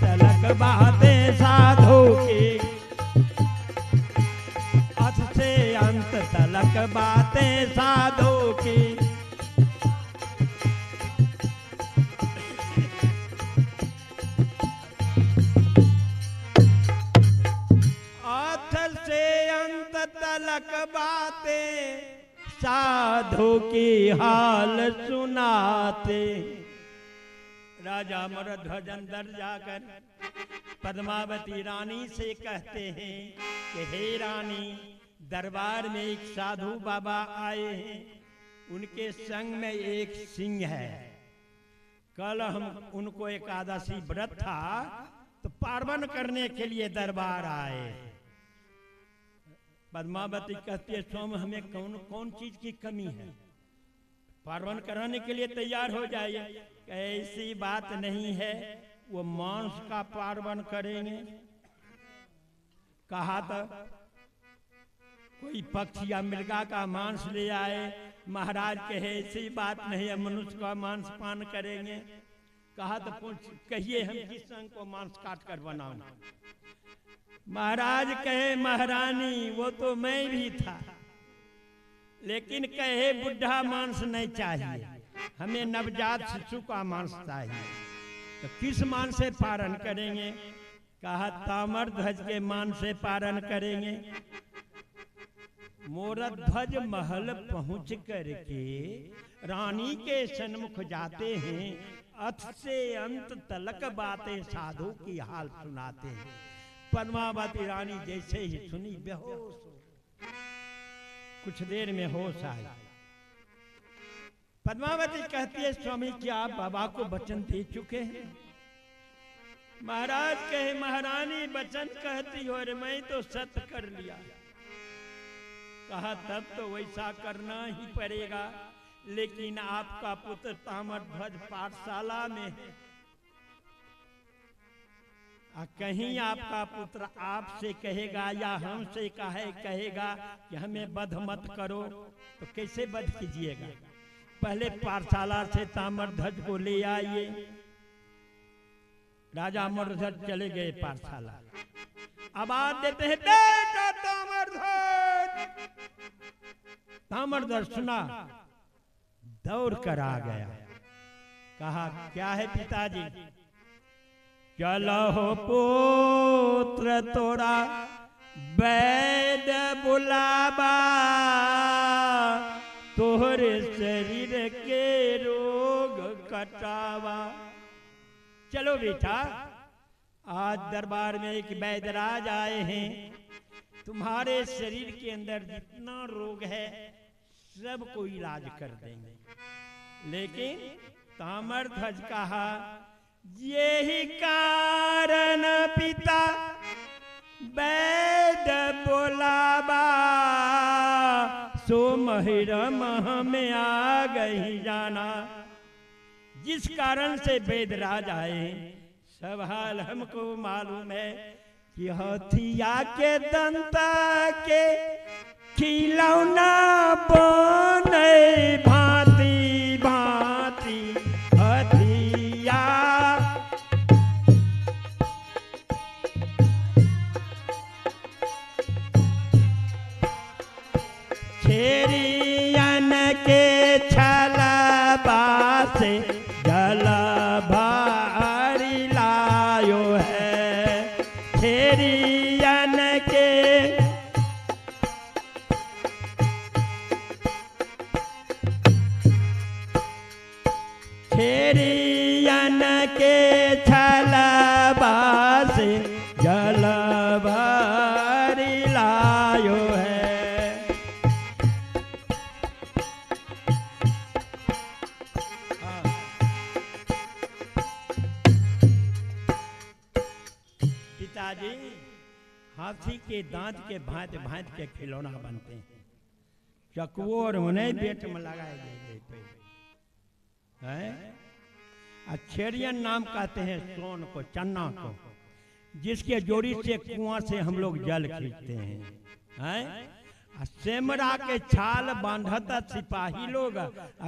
तलक बातें साधु की से अंत तलक बातें साधु की अथ से अंत तलक बातें साधु की हाल सुनाते राजा मरध्वज अंदर जाकर पद्मावती रानी से कहते हैं कि हे रानी दरबार में एक साधु बाबा आए हैं उनके संग में एक सिंह है कल हम उनको एकादशी व्रत था तो पार्वन करने के लिए दरबार आए पद्मावती कहती है स्वामी हमें कौन कौन चीज की कमी है पार्वन कराने के लिए तैयार हो जाइए ऐसी बात नहीं है वो मांस का पार्वन करेंगे कहा था कोई पक्षी या मृगा का मांस ले आए महाराज कहे ऐसी बात नहीं है मनुष्य का मांस पान करेंगे कहा तो पूछ कहिए हम किस संग को मांस काट कर बनाऊं महाराज कहे महारानी वो तो मैं भी था लेकिन कहे बुढ़ा मांस नहीं चाहिए हमें नवजात शिशु का मांस चाहिए तो किस मांस से पारण करेंगे कहा ताम्र ध्वज के मांस से पारण करेंगे मोरध्वज महल पहुंच करके रानी के सन्मुख जाते हैं अथ से अंत तलक बातें साधु की हाल सुनाते हैं पद्मावती रानी जैसे ही सुनी बेहोश हो कुछ देर में होश आई पद्मावती कहती है स्वामी क्या आप बाबा को वचन दे चुके हैं महाराज कहे महारानी वचन कहती हो रे मैं तो सत्य कर लिया कहा तब तो वैसा करना ही पड़ेगा लेकिन आपका पुत्र ताम्रध्वज पाठशाला में है। कहीं आपका पुत्र आपसे कहेगा या हमसे कहेगा कि हमें वध मत करो, तो कैसे वध कीजिएगा? पहले पाठशाला से ताम्रध्वज को ले आइए। राजा ताम्रध्वज चले गए पाठशाला। आवाज देते हैं, बेटा ताम्रध्वज। ताम्रध्वज सुना, दौड़ कर आ गया। कहा, क्या है पिताजी? चलो पुत्र तोरा वैद बुलावा, तोहरे शरीर के रोग कटावा। चलो बेटा, आज दरबार में एक वैद्यराज आए हैं, तुम्हारे शरीर के अंदर जितना रोग है सबको इलाज कर देंगे। लेकिन ताम्रध्वज कहा, यही कारण पिता वैद्य बोलावा, सो महिरम हमें आ गई जाना। जिस कारण से वैद्यराज आए सब हाल हमको मालूम है कि हथिया के दंता के खिलौना बने भांति भांति हथिया। छेरियन के छलबा से जल भारी लायो है। छेरियन के छेरियन के छलबा से जल भारी लायो है। पिताजी, हाथी के दांत के भांत भांत के खिलौना बनते हैं। चकुओ और उन्हें पेट में लगाए गए है। छेरियन नाम कहते हैं सोन को, चन्ना को, जिसके जोड़ी से कुआं से हम लोग जल खींचते हैं। सेमरा के छाल बांधत सिपाही लोग,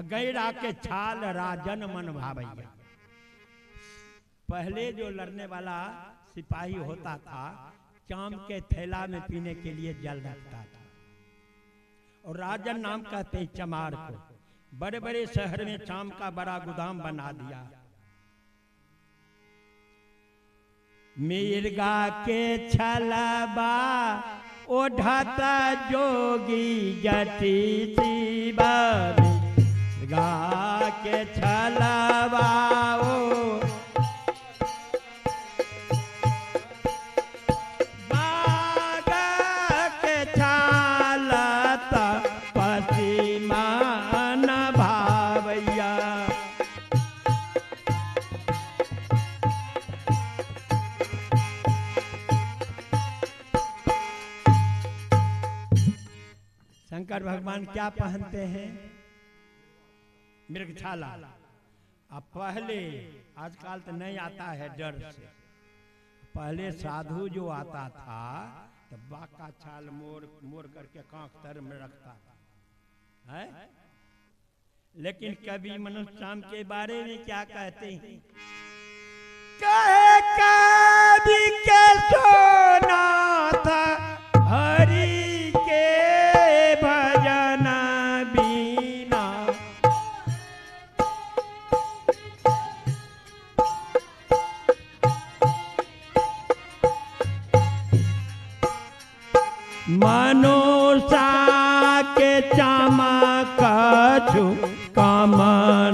गैरा के छाल राजन मन भावैया। पहले जो लड़ने वाला सिपाही होता था, चाम के थैला में पीने के लिए जल रखता था। और राजन नाम कहते हैं चमार को। बड़े बड़े शहर में चाम का बड़ा गोदाम बना दिया। मिर्गा के छलबा ओढ़ता जोगी जटी शिवा। मिर्गा के छलबा ओ शंकर भगवान क्या पहनते हैं? मृगछाला। अब पहले, आजकल तो नहीं आता है डर से। पहले साधु जो आता था तो बाघ का छाल मोड़ करके कांख तर में रखता था है? लेकिन कभी मनुष्य शाम के बारे में क्या कहते हैं? कहे कभी के सोना था हरि के भजन बीना। मनुष्य के चमक छु काम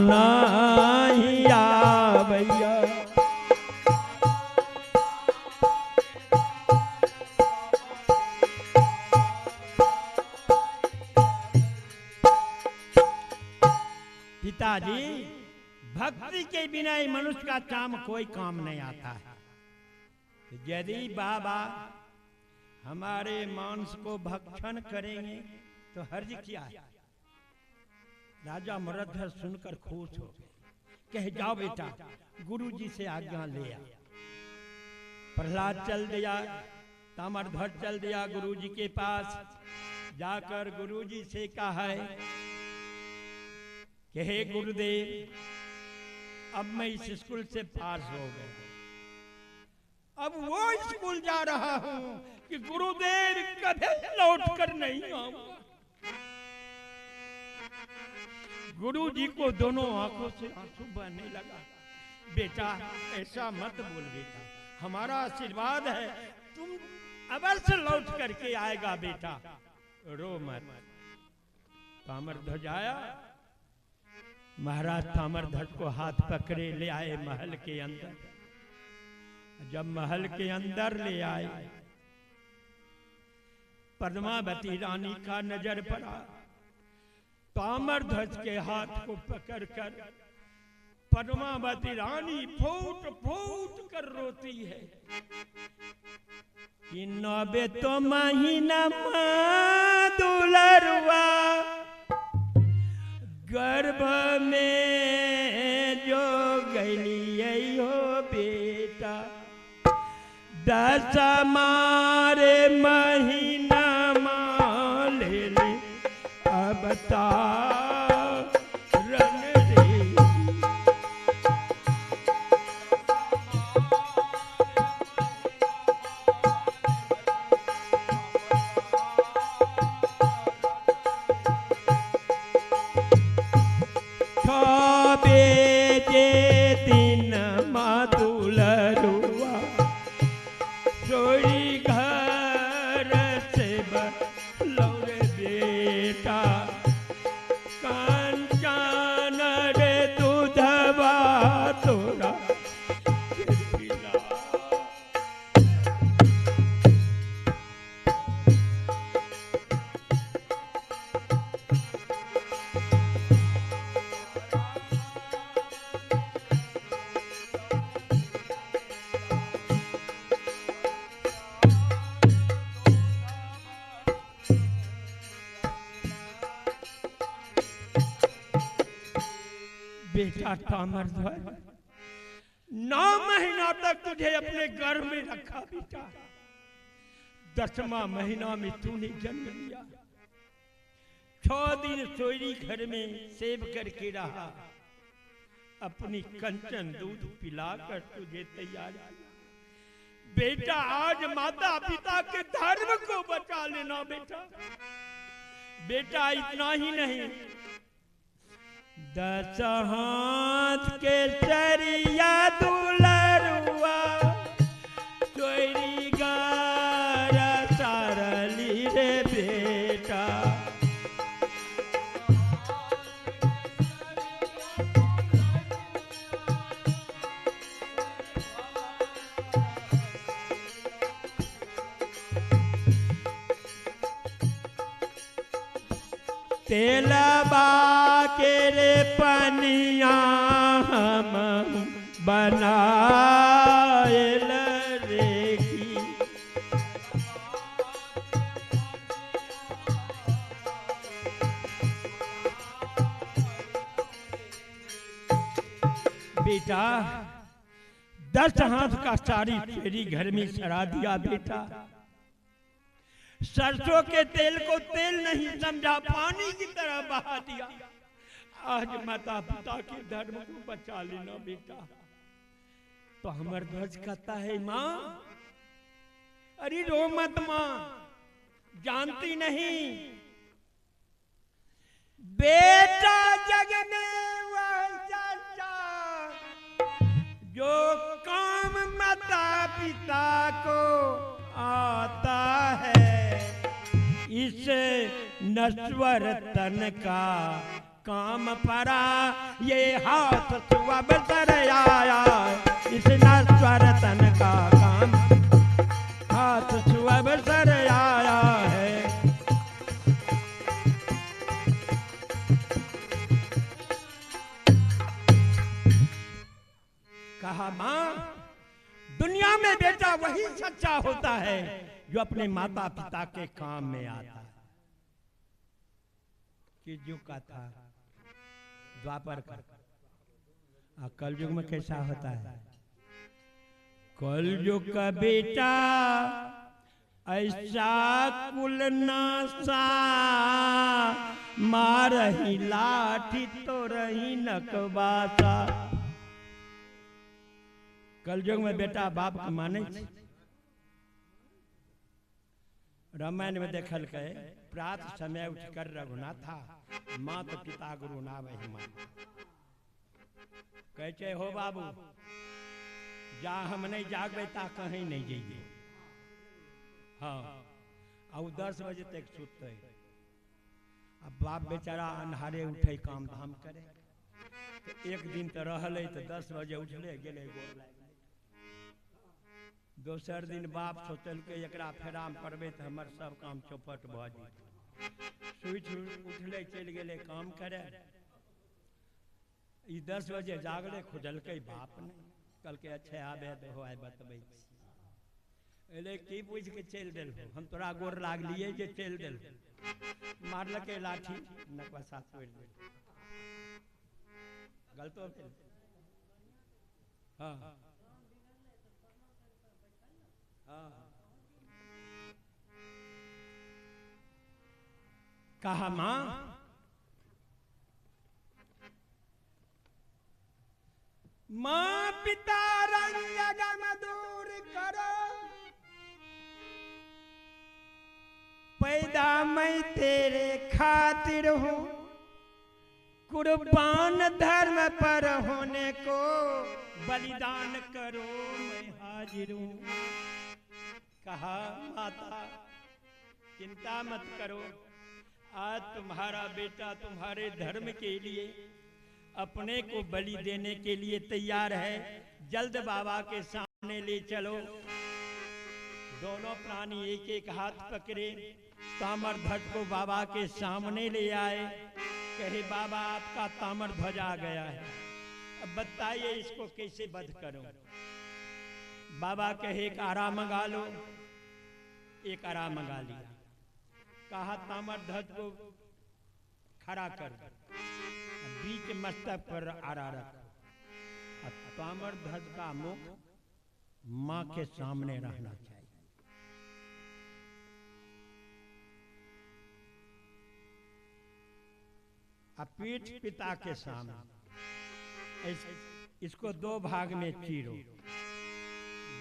नहीं आवैया। पिताजी, भक्ति के बिना ही मनुष्य का काम कोई काम नहीं आता है। यदि बाबा हमारे मांस को भक्षण करेंगे तो हर्ज क्या है? राजा मुरध्वज सुनकर खुश हो गए, कहे जाओ बेटा गुरुजी से आज्ञा ले आ। प्रहलाद चल दिया, ताम्रध्वज चल दिया गुरुजी के पास, जाकर गुरुजी से कहा है कि हे गुरुदेव, अब मैं इस स्कूल से पास हो गया, अब वो स्कूल जा रहा हूं कि गुरुदेव कभी लौट कर नहीं आऊंगा। गुरुजी को दोनों आंखों से आंसू बहने लगा। बेटा ऐसा मत बोल बेटा, हमारा आशीर्वाद है, तुम अवश्य लौट करके आएगा बेटा, रो मत। ताम्रध्वज आया, महाराज ताम्रध्वज को हाथ पकड़े ले आए महल के अंदर। जब महल के अंदर ले आए, पद्मावती रानी का नजर पड़ा। ताम्रध्वज के हाथ को पकड़कर पद्मावती रानी फूट फूट कर रोती है कि नबे तो महीना दुलरुआ गर्भ में जो गली हो बेटा, 10 मारे महीना ले ले अब तारण रे। बेटा ताम्रध्वज, 9 महीना तक तुझे अपने गर्भ में रखा बेटा, 10वां महीना में तूने जन्म लिया। 6 दिन सोयरी घर में सेव करके रहा, अपनी कंचन दूध पिलाकर तुझे तैयार किया। बेटा आज माता पिता के धर्म को बचा लेना बेटा। बेटा इतना ही नहीं, 10 हाथ के चरिया दुलरुआ चोरी गारा सारली रे बेटा। तेलबा के रे पनिया हम बनाए रेगी, बेटा 10 हाथ का सारी फेरी घर में सरा दिया बेटा। सरसों के तेल को तेल नहीं समझा, पानी की तरह बहा दिया। आज माता पिता के धर्म को बचा लेना बेटा। तो ताम्रध्वज कहता है माँ, अरे रो मत माँ, जानती नहीं बेटा जग में वह चाचा जो काम माता पिता को आता है, इस नश्वर तन का काम परा ये हाथ छुआ बसर आया। इस नश्वर तन का काम हाथ छुआ बसर आया है। कहा माँ, दुनिया में बेटा वही सच्चा होता है जो अपने माता पिता के काम में आता है। कि जो का था द्वापर का। कलयुग में कैसा होता है? कलयुग का बेटा ऐसा कुल नासा, मारही लाठी तो रही नकबासा। कलयुग में बेटा बाप के माने। रामायण में देखल के प्रात समय उठकर रघुनाथा, मात पिता गुरु ना वही मान। कहते हो बाबू, जा हम नहीं जागबे ता कहीं नहीं जाइए। हाँ, और 10 बजे तक सुतते। अब बाप बेचारा अन्हारे उठे काम धाम करे। तो एक दिन तो रहले तो 10 बजे उठले गेले गोर लाग। दोसर दिन बाप सोचल के एकरा फेराम पड़बे तो हमर सब काम चौपट भ जाए। सुइत उठले चल गेले काम करे। 10 बजे जागले, खुजल के बाप ने कल के अच्छे आबे हो आए बतबै एले की पूछ के चल दिल। हम तोरा गोर लाग लिए जे चल दिल। मारल के लाठी नकबसा तोड़ दिल। गलतो भेल। हाँ हाँ, कहा माँ माँ पिता रंग दूर करो, पैदा मैं तेरे खातिर हूँ, कुर्बान धर्म पर होने को बलिदान करो मैं हाजिर हूँ। कहा माता चिंता मत करो, आज तुम्हारा बेटा तुम्हारे धर्म के लिए अपने को बलि देने के लिए तैयार है। जल्द बाबा के सामने ले चलो। दोनों प्राणी एक एक हाथ पकड़े ताम्रध्वज को बाबा के सामने ले आए। कहे बाबा आपका ताम्रध्वज आ गया है, अब बताइए इसको कैसे वध करूं। बाबा कहे एक आरा मंगा लो। एक आरा मंगा लिया। कहा ताम्रध्वज को खड़ा कर, बीच मस्तक पर आरा रख। ताम्रध्वज का मुख माँ के सामने रहना चाहिए। पीठ पिता के सामने। इसको 2 भाग में चीरो।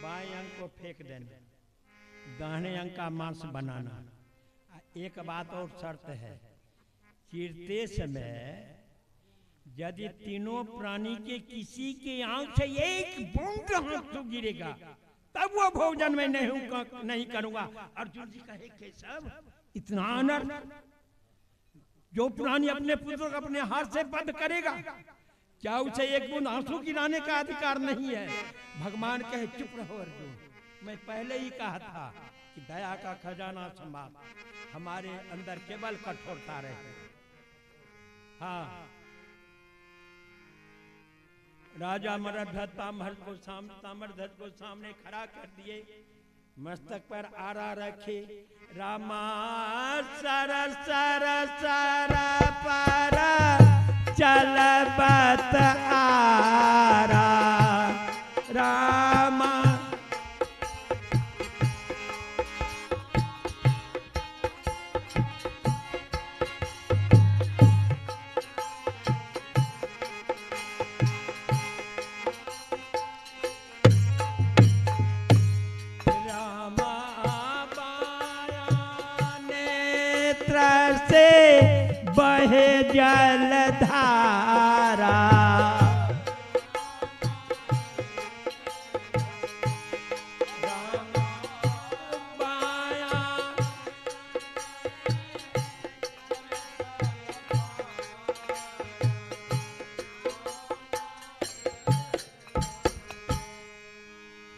बाएं अंग को फेंक देना, दाहिने अंग का मांस बनाना। एक बात और शर्त है, चीरते समय यदि तीनों प्राणी के किसी के आंख से एक बूंद आंसू गिरेगा तब वो भोजन में नहीं करूंगा। अर्जुन जी कहे केशव इतना अनर्थ, जो प्राणी अपने पुत्र को अपने हाथ से वध करेगा क्या उसे एक बूंद आंसू गिराने का अधिकार नहीं है? भगवान कहे चुप रहो अर्जुन, मैं पहले ही कहा था कि दया का खजाना संभाल, हमारे अंदर केवल कठोरता रहे। हाँ, राजा ताम्रध्वज को सामने खड़ा कर दिए, मस्तक पर आरा रखे। रामा सर सर सर पर चलबत आरा, रामा से बहे जलधारा,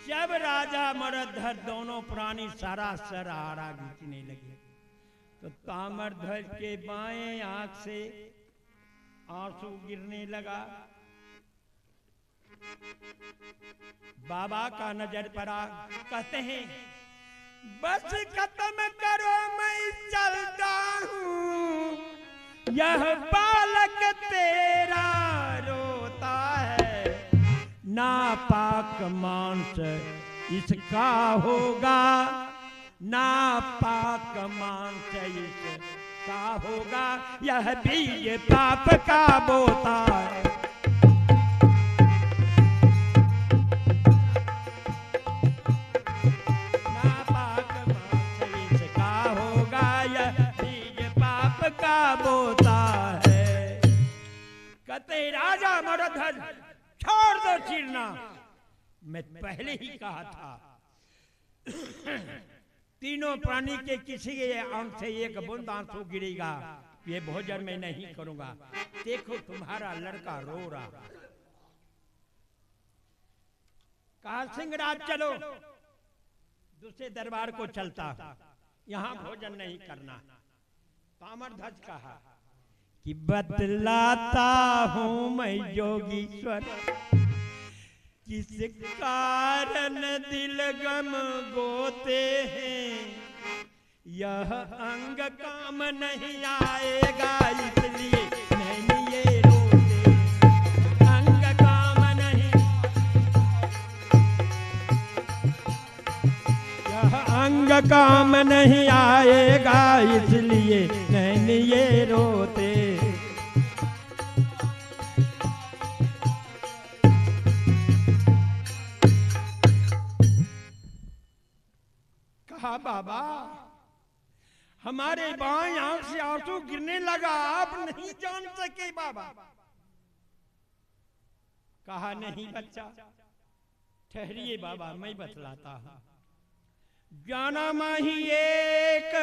जब राजा मरधर दोनों प्राणी सरासर आरा खींचने लगे तो ताम्रध्वज के बाएं आंख से आंसू गिरने लगा। बाबा का नजर पड़ा, कहते हैं बस खत्म करो मैं चलता हूँ, यह बालक तेरा नापाक मांस इसका होगा, नापाक मांस इसका होगा, यह बीज पाप का बोता है। नापाक मांस इसका होगा, यह बीज पाप का बोता है। कहते राजा मरध्वज छोड़ दो चीरना, मैं पहले ही कहा था तीनों प्राणी के किसी के आंख से एक बूंद आंसू गिरेगा, ये भोजन मैं नहीं करूंगा। देखो तुम्हारा लड़का रो रहा। कहा सिंहराज चलो, दूसरे दरबार को चलता, यहां भोजन नहीं करना। ताम्रध्वज कहा कि बतलाता हूं मैं योगीश्वर, किस कारण दिल गम गोते हैं, यह अंग काम नहीं आएगा इसलिए नहीं ये रोते, अंग काम नहीं, यह अंग काम नहीं आएगा इसलिए नहीं ये रोते। कहा बाबा हमारे बाएं आंख से आंसू गिरने लगा, आप नहीं जान सके बाबा। कहा नहीं बच्चा, ठहरिए बाबा मैं बतलाता हूं। जाना माही एक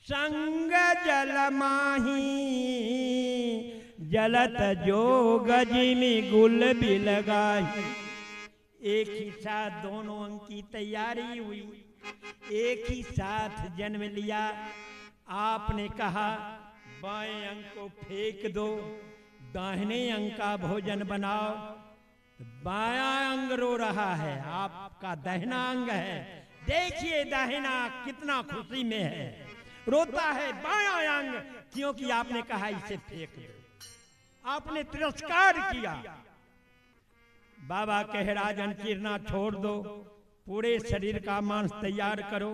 संग जल माही, जलत जोग जिमि गुल भी लगाई। एक ही साथ दोनों अंक की तैयारी हुई, एक ही साथ जन्म लिया। आपने कहा बाएं अंग को फेंक दो, दाहिने अंग का भोजन बनाओ। तो बायां अंग रो रहा है, आपका दाहिना अंग है। देखिए दाहिना कितना खुशी में है, रोता है बायां अंग, क्योंकि आपने कहा इसे फेंक दो। आपने तिरस्कार किया। बाबा कह राजन चीरना छोड़ दो, पूरे शरीर का मांस तैयार करो।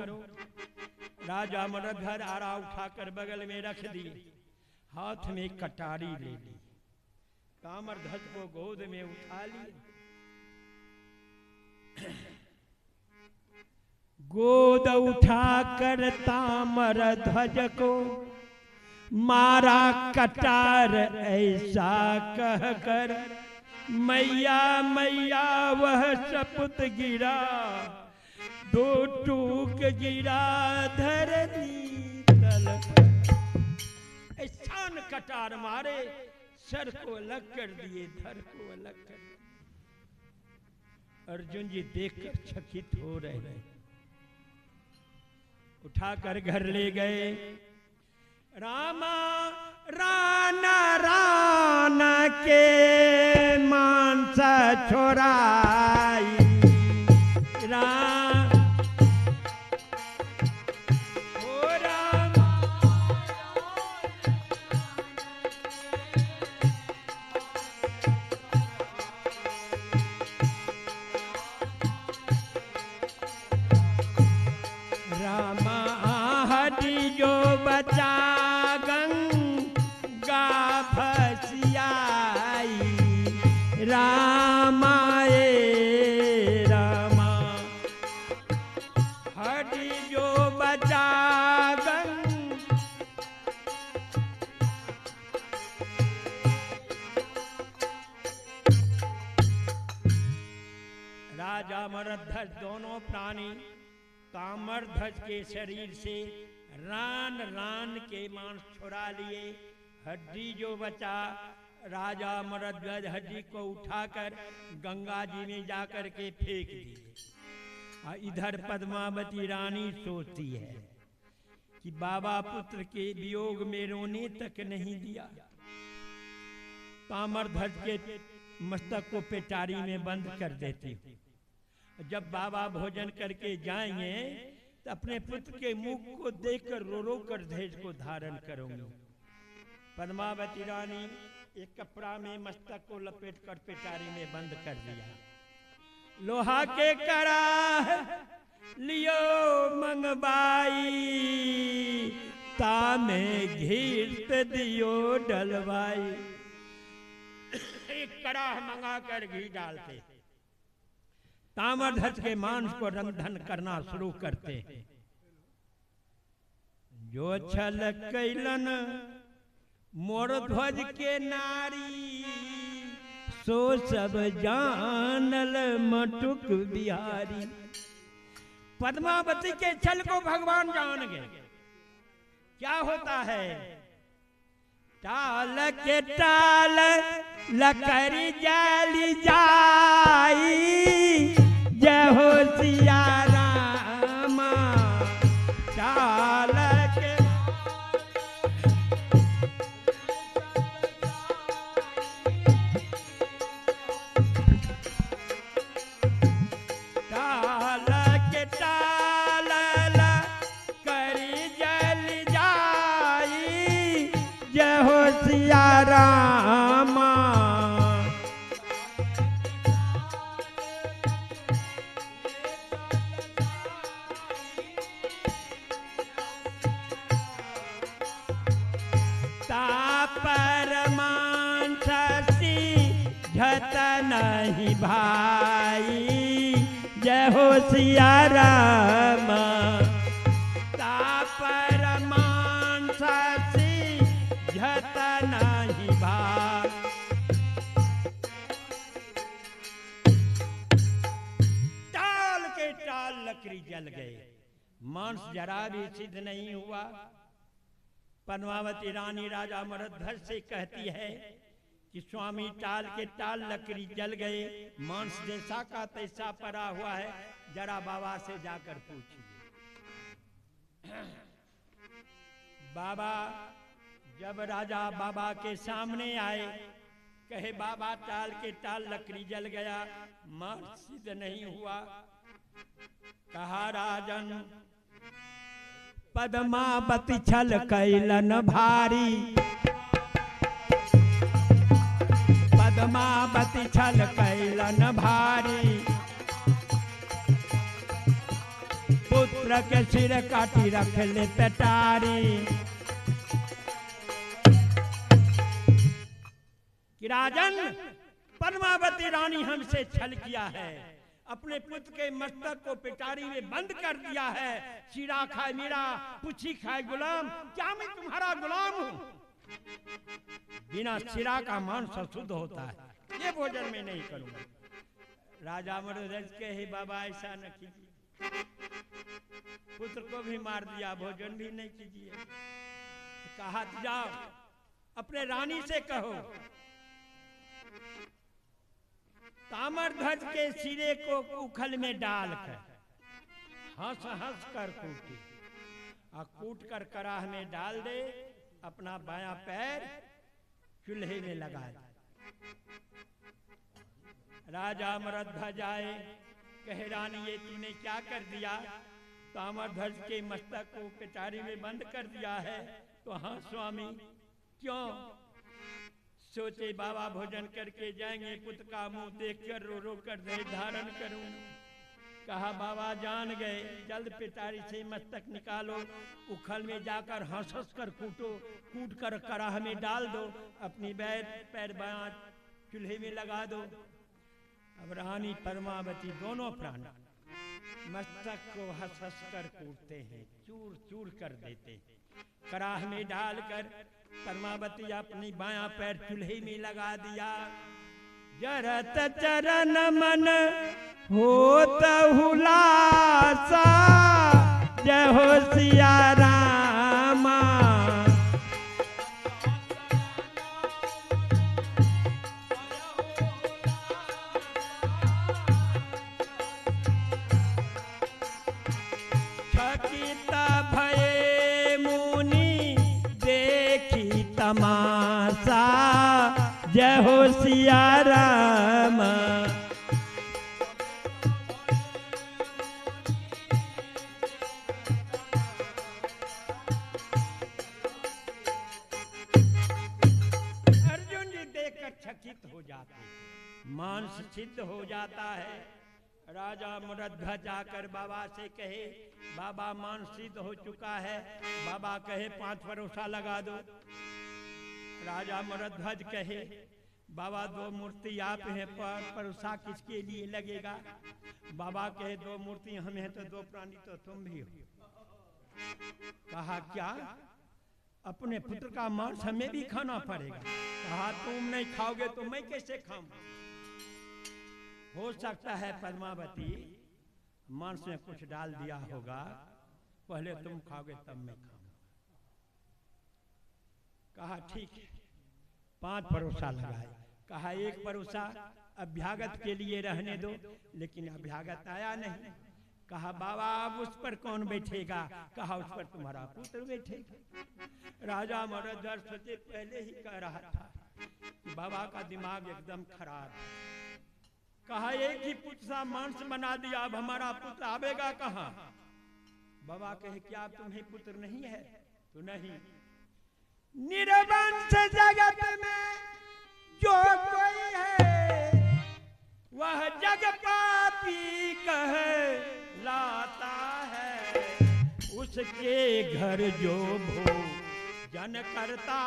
राजा मरध्वज आरा उठाकर बगल में रख दी, हाथ में कटारी ले ली, ताम्रध्वज को गोद में उठा लिया। गोद उठाकर ताम्रध्वज को मारा कटार, ऐसा कहकर मैया मैया वह सपुत गिरा, दो टूक गिरा धरती तल। ऐसा कटार मारे, सर को अलग कर दिए, धर को अलग कर दिए। अर्जुन जी देखकर चकित हो रहे, उठाकर घर ले गए। रामा राना राना के मांस छोड़ाई, राम ओ राम रामा हटी जो बचा रामाए रामा हरि जो बचा राजा मरध्वज दोनों प्राणी ताम्रध्वज के शरीर से रान रान के मांस छुड़ा लिए। हड्डी जो बचा राजा मरध्वज हड्डी को उठाकर गंगा जी में जाकर के फेंक दिए। इधर पद्मावती रानी सोचती है कि बाबा पुत्र के वियोग में रोने तक नहीं दिया। ताम्रध्वज के मस्तक को पेटारी में बंद कर देती हूँ। जब बाबा भोजन करके जाएंगे तो अपने पुत्र के मुख को देखकर रो रो कर ध्वज को धारण करूंगी। पद्मावती रानी एक कपड़ा में मस्तक को लपेट कर पिटारी में बंद कर दिया। लोहा के कराह लियो मंगवाई, तामे घीट दियो डलवाई। एक कड़ाह मंगा कर घी डालते, ताम्रध्वज के मांस को रंधन करना शुरू करते हैं। जो छल कैलन मोर ध्वज के नारी, सो सब जानल मटुक बिहारी। पद्मावती के छल को भगवान जान गए। क्या होता है? टाल के टाल लकड़ी जाली जाई, जय हो सिया रामा। टाल के टाल के टाल लकड़ी जाली जाई, जय हो सिया रामा। परमान झत नहीं भाई, जय हो सिया राम। परमान झत नहीं भाई। टाल के टाल लकड़ी जल गए, मांस जरा भी सिद्ध नहीं हुआ। पद्मावती रानी राजा मरध्वज से कहती है कि स्वामी टाल के टाल लकड़ी जल गए, मांस जैसा का तैसा पड़ा हुआ है, जरा बाबा से जाकर पूछिए। बाबा जब राजा बाबा के सामने आए, कहे बाबा टाल के टाल लकड़ी जल गया, मांस सिद्ध नहीं हुआ। कहा राजन पद्मावती छल कैलन भारी, पद्मावती छल कैलन भारी। पुत्र के सिर काटी रख ले पेटारी। कि राजन पद्मावती रानी हमसे छल किया है, अपने पुत्र के मस्तक को पिटारी में बंद कर दिया है। शीरा खाए मीरा, पुछी खाए गुलाम, क्या मैं तुम्हारा गुलाम हूं? बिना शीरा का मांस अशुद्ध होता है, ये भोजन में नहीं करूंगा। राजा मरध्वज कहे बाबा ऐसा न कीजिए, पुत्र को भी मार दिया, भोजन भी नहीं कीजिए। कहा जाओ अपने रानी से कहो ताम्रध्वज के सिरे को उखल में डालकर हंस हंस कर कूटे, और कूट कर कराह में डाल दे, अपना बायां पैर चूल्हे में लगा दे। राजा मरध्वज आए, कहे रानी ये तूने क्या कर दिया? ताम्रध्वज के मस्तक को पिटारी में बंद कर दिया है। तो हाँ स्वामी, क्यों? सोचे बाबा भोजन करके जाएंगे, पुत्र का मुंह देखकर रो रो कर देह धारण करूं। कहा बाबा जान गए, जल्द पिटारी से मस्तक निकालो, उखल में जाकर हंस हंस कर कूटो, कूट कर कराह में डाल दो, अपनी पैर बायां चूल्हे में लगा दो। अब रानी पद्मावती दोनों प्राण मस्तक को हंस हंस कर कूटते हैं, चूर चूर कर देते हैं। कराह में डालकर पद्मावती अपनी बायां पैर चूल्हे में लगा दिया। जरत चरण मन होत हुलासा, जय हो सिया रामा। छकिता भये मुनि देखी तमाशा, जय हो सिया राम। अर्जुन जी मांस सिद्ध हो जाता है। राजा मुरध्वज जाकर बाबा से कहे, बाबा मांस सिद्ध हो चुका है। बाबा कहे 5 भरोसा लगा दो। राजा मुरध्वज कहे, बाबा 2 मूर्ति आप हैं, भरोसा किसके लिए लगेगा? बाबा कहे 2 मूर्ति हम हैं तो 2 प्राणी तो तुम भी हो। कहा क्या? अपने पुत्र का मांस हमें भी खाना पड़ेगा। कहा तुम नहीं खाओगे तो मैं कैसे खाऊं? हो सकता है पद्मावती मांस में कुछ डाल दिया होगा, पहले तुम खाओगे तब मैं खाऊंगा। कहा ठीक है। 5 भरोसा लगाए। कहा 1 भरोसा अभ्यागत के लिए रहने दो, लेकिन अभ्यागत आया नहीं। कहा बाबा अब उस पर कौन बैठेगा? कहा उस पर तुम्हारा पुत्र बैठेगा। राजा मुरध्वज सोचे, पहले ही कह रहा था कि बाबा का दिमाग एकदम खराब है। कहा 1 ही पुत्र सा मांस बना दिया, अब हमारा पुत्र आवेगा कहाँ? बाबा कहे क्या तुम्हें पुत्र नहीं है? तो नहीं। निरवंश जगत में जो कोई है वह जग पापी कह लाता है। उसके घर जो भोजन करता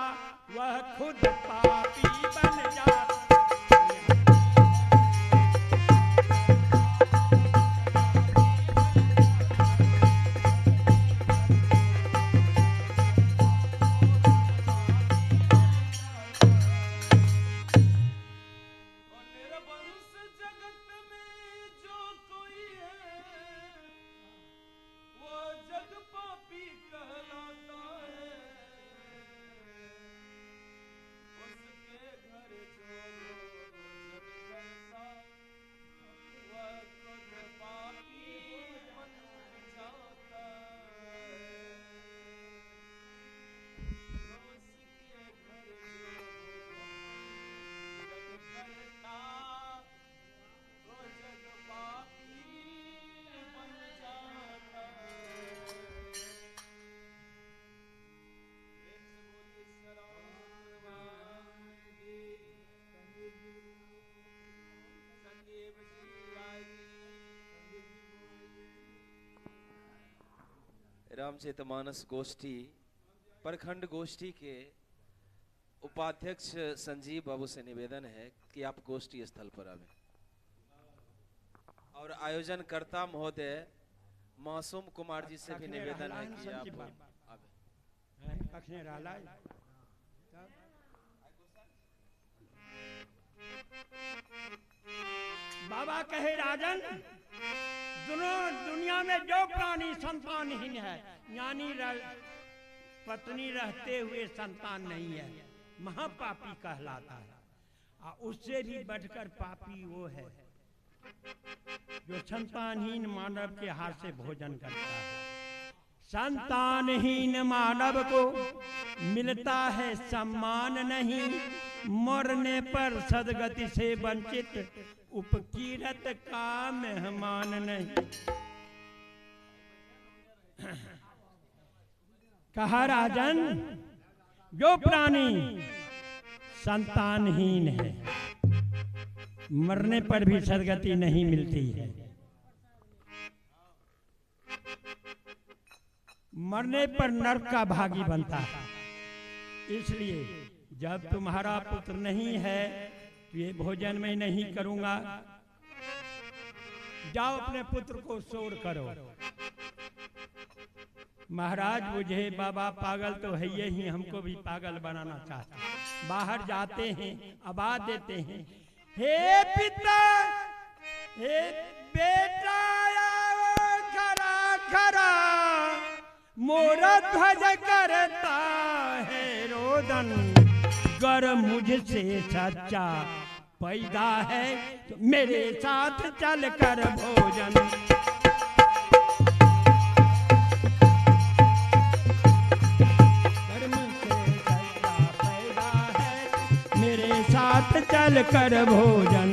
वह खुद पापी बन जाता। रामचरितमानस गोष्ठी प्रखंड गोष्ठी के उपाध्यक्ष संजीव बाबू से निवेदन है कि आप गोष्ठी स्थल पर आवे और आयोजन कर्ता महोदय मासूम कुमार जी से भी निवेदन है कि आप आवे। बाबा कहे राजन, दुनिया में जो प्राणी संतानहीन है, यानी पत्नी रहते हुए संतान नहीं है, महापापी कहलाता है। उससे भी बढ़कर पापी वो है जो संतानहीन मानव के हाथ से भोजन करता है। संतानहीन मानव को मिलता है सम्मान नहीं, मरने पर सदगति से वंचित उपकीरत का मेहमान नहीं। कहा राजन, जो प्राणी संतानहीन है मरने पर भी सदगति नहीं मिलती है, मरने पर नरक का भागी बनता है। इसलिए जब तुम्हारा पुत्र नहीं है तो ये भोजन मैं नहीं करूंगा। जाओ अपने पुत्र को शोर करो। महाराज मुझे बाबा पागल तो है ही, हमको भी पागल बनाना चाहते। बाहर जाते हैं, आवाज देते हैं, हे पिता, हे बेटा, खरा खरा मोरा ध्वज करता है रोदन। गर मुझसे सच्चा पैदा है तो मेरे साथ चल कर भोजन। गर मुझसे सच्चा पैदा है मेरे साथ चल कर भोजन।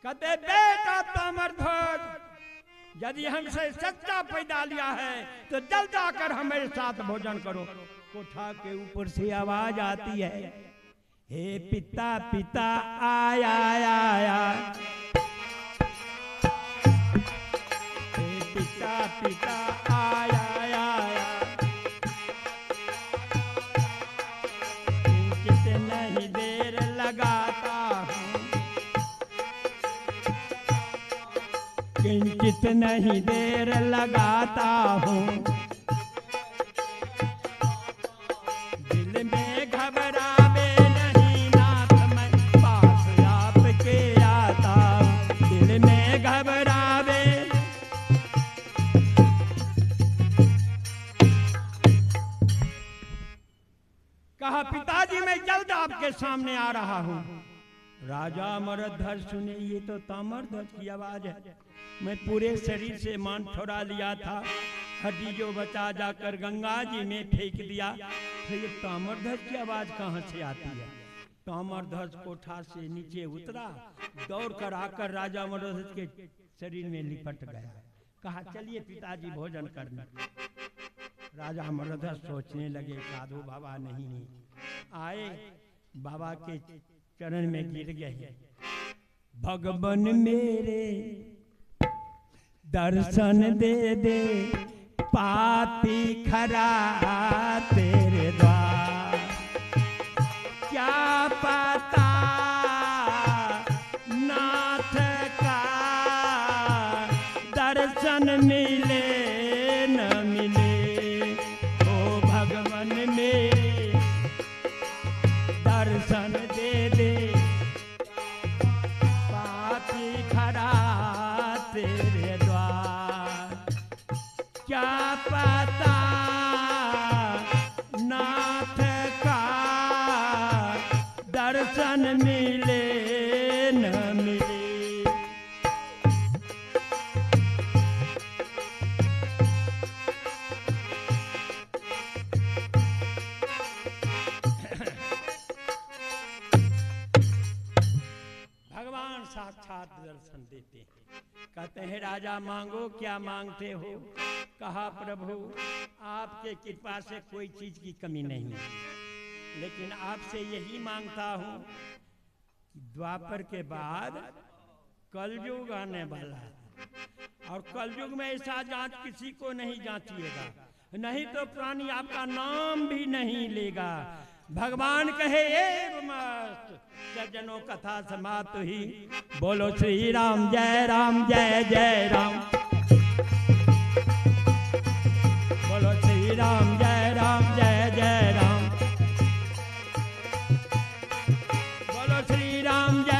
कहते बेटा तमर ध्वज यदि हमसे सच्चा पैदा लिया है तो जल्द आकर हमारे साथ भोजन करो। कोठा के ऊपर से आवाज आती है, हे पिता पिता आया आया, हे पिता पिता आया आया, किंचित नहीं देर लगाता हूँ, किंचित नहीं देर लगाता हूँ, दिल में घबरावे नहीं नाथ, मैं पास आपके आता हूँ, दिल में घबरावे। कहा पिताजी मैं जल्द आपके सामने आ रहा हूँ। राजा अमरध्वज सुने, ये तो ताम्रध्वज की आवाज है, मैं पूरे शरीर से मान ठुरा लिया था, हड्डी जो बचा जाकर गंगा जी में फेंक दिया, तो ये ताम्रध्वज की आवाज कहाँ से आती है। ताम्रध्वज कोठा से नीचे उतरा, दौड़ कर आकर राजा अमरध्वज के शरीर में लिपट गया। कहा चलिए पिताजी भोजन करने। राजा अमरध्वज सोचने लगे साधु बाबा नहीं आए, बाबा के चरण में गिर गए। भगवान मेरे दर्शन दे दे, पाती खरा तेरे द्वार, क्या पता नाथ का दर्शन मिले न मिले। ओ भगवान मेरे दर्शन दे दे, पाती खरा तेरे द्वार, क्या पता नाथ का दर्शन मिले न मिले। भगवान साक्षात दर्शन देते हैं। कहते हैं राजा मांगो क्या मांगते हो। कहा प्रभु आपके कृपा से कोई चीज की कमी नहीं है, लेकिन आपसे यही मांगता हूँ, द्वापर के बाद कलयुग आने वाला है, और कलयुग में ऐसा जांच किसी को नहीं जांचिएगा, नहीं तो प्राणी आपका नाम भी नहीं लेगा। भगवान कहे एव मस्त सज्जनों कथा समाप्त हुई। बोलो श्री राम जय जय राम। बोलो श्री राम जय जय राम। बोलो श्री राम जय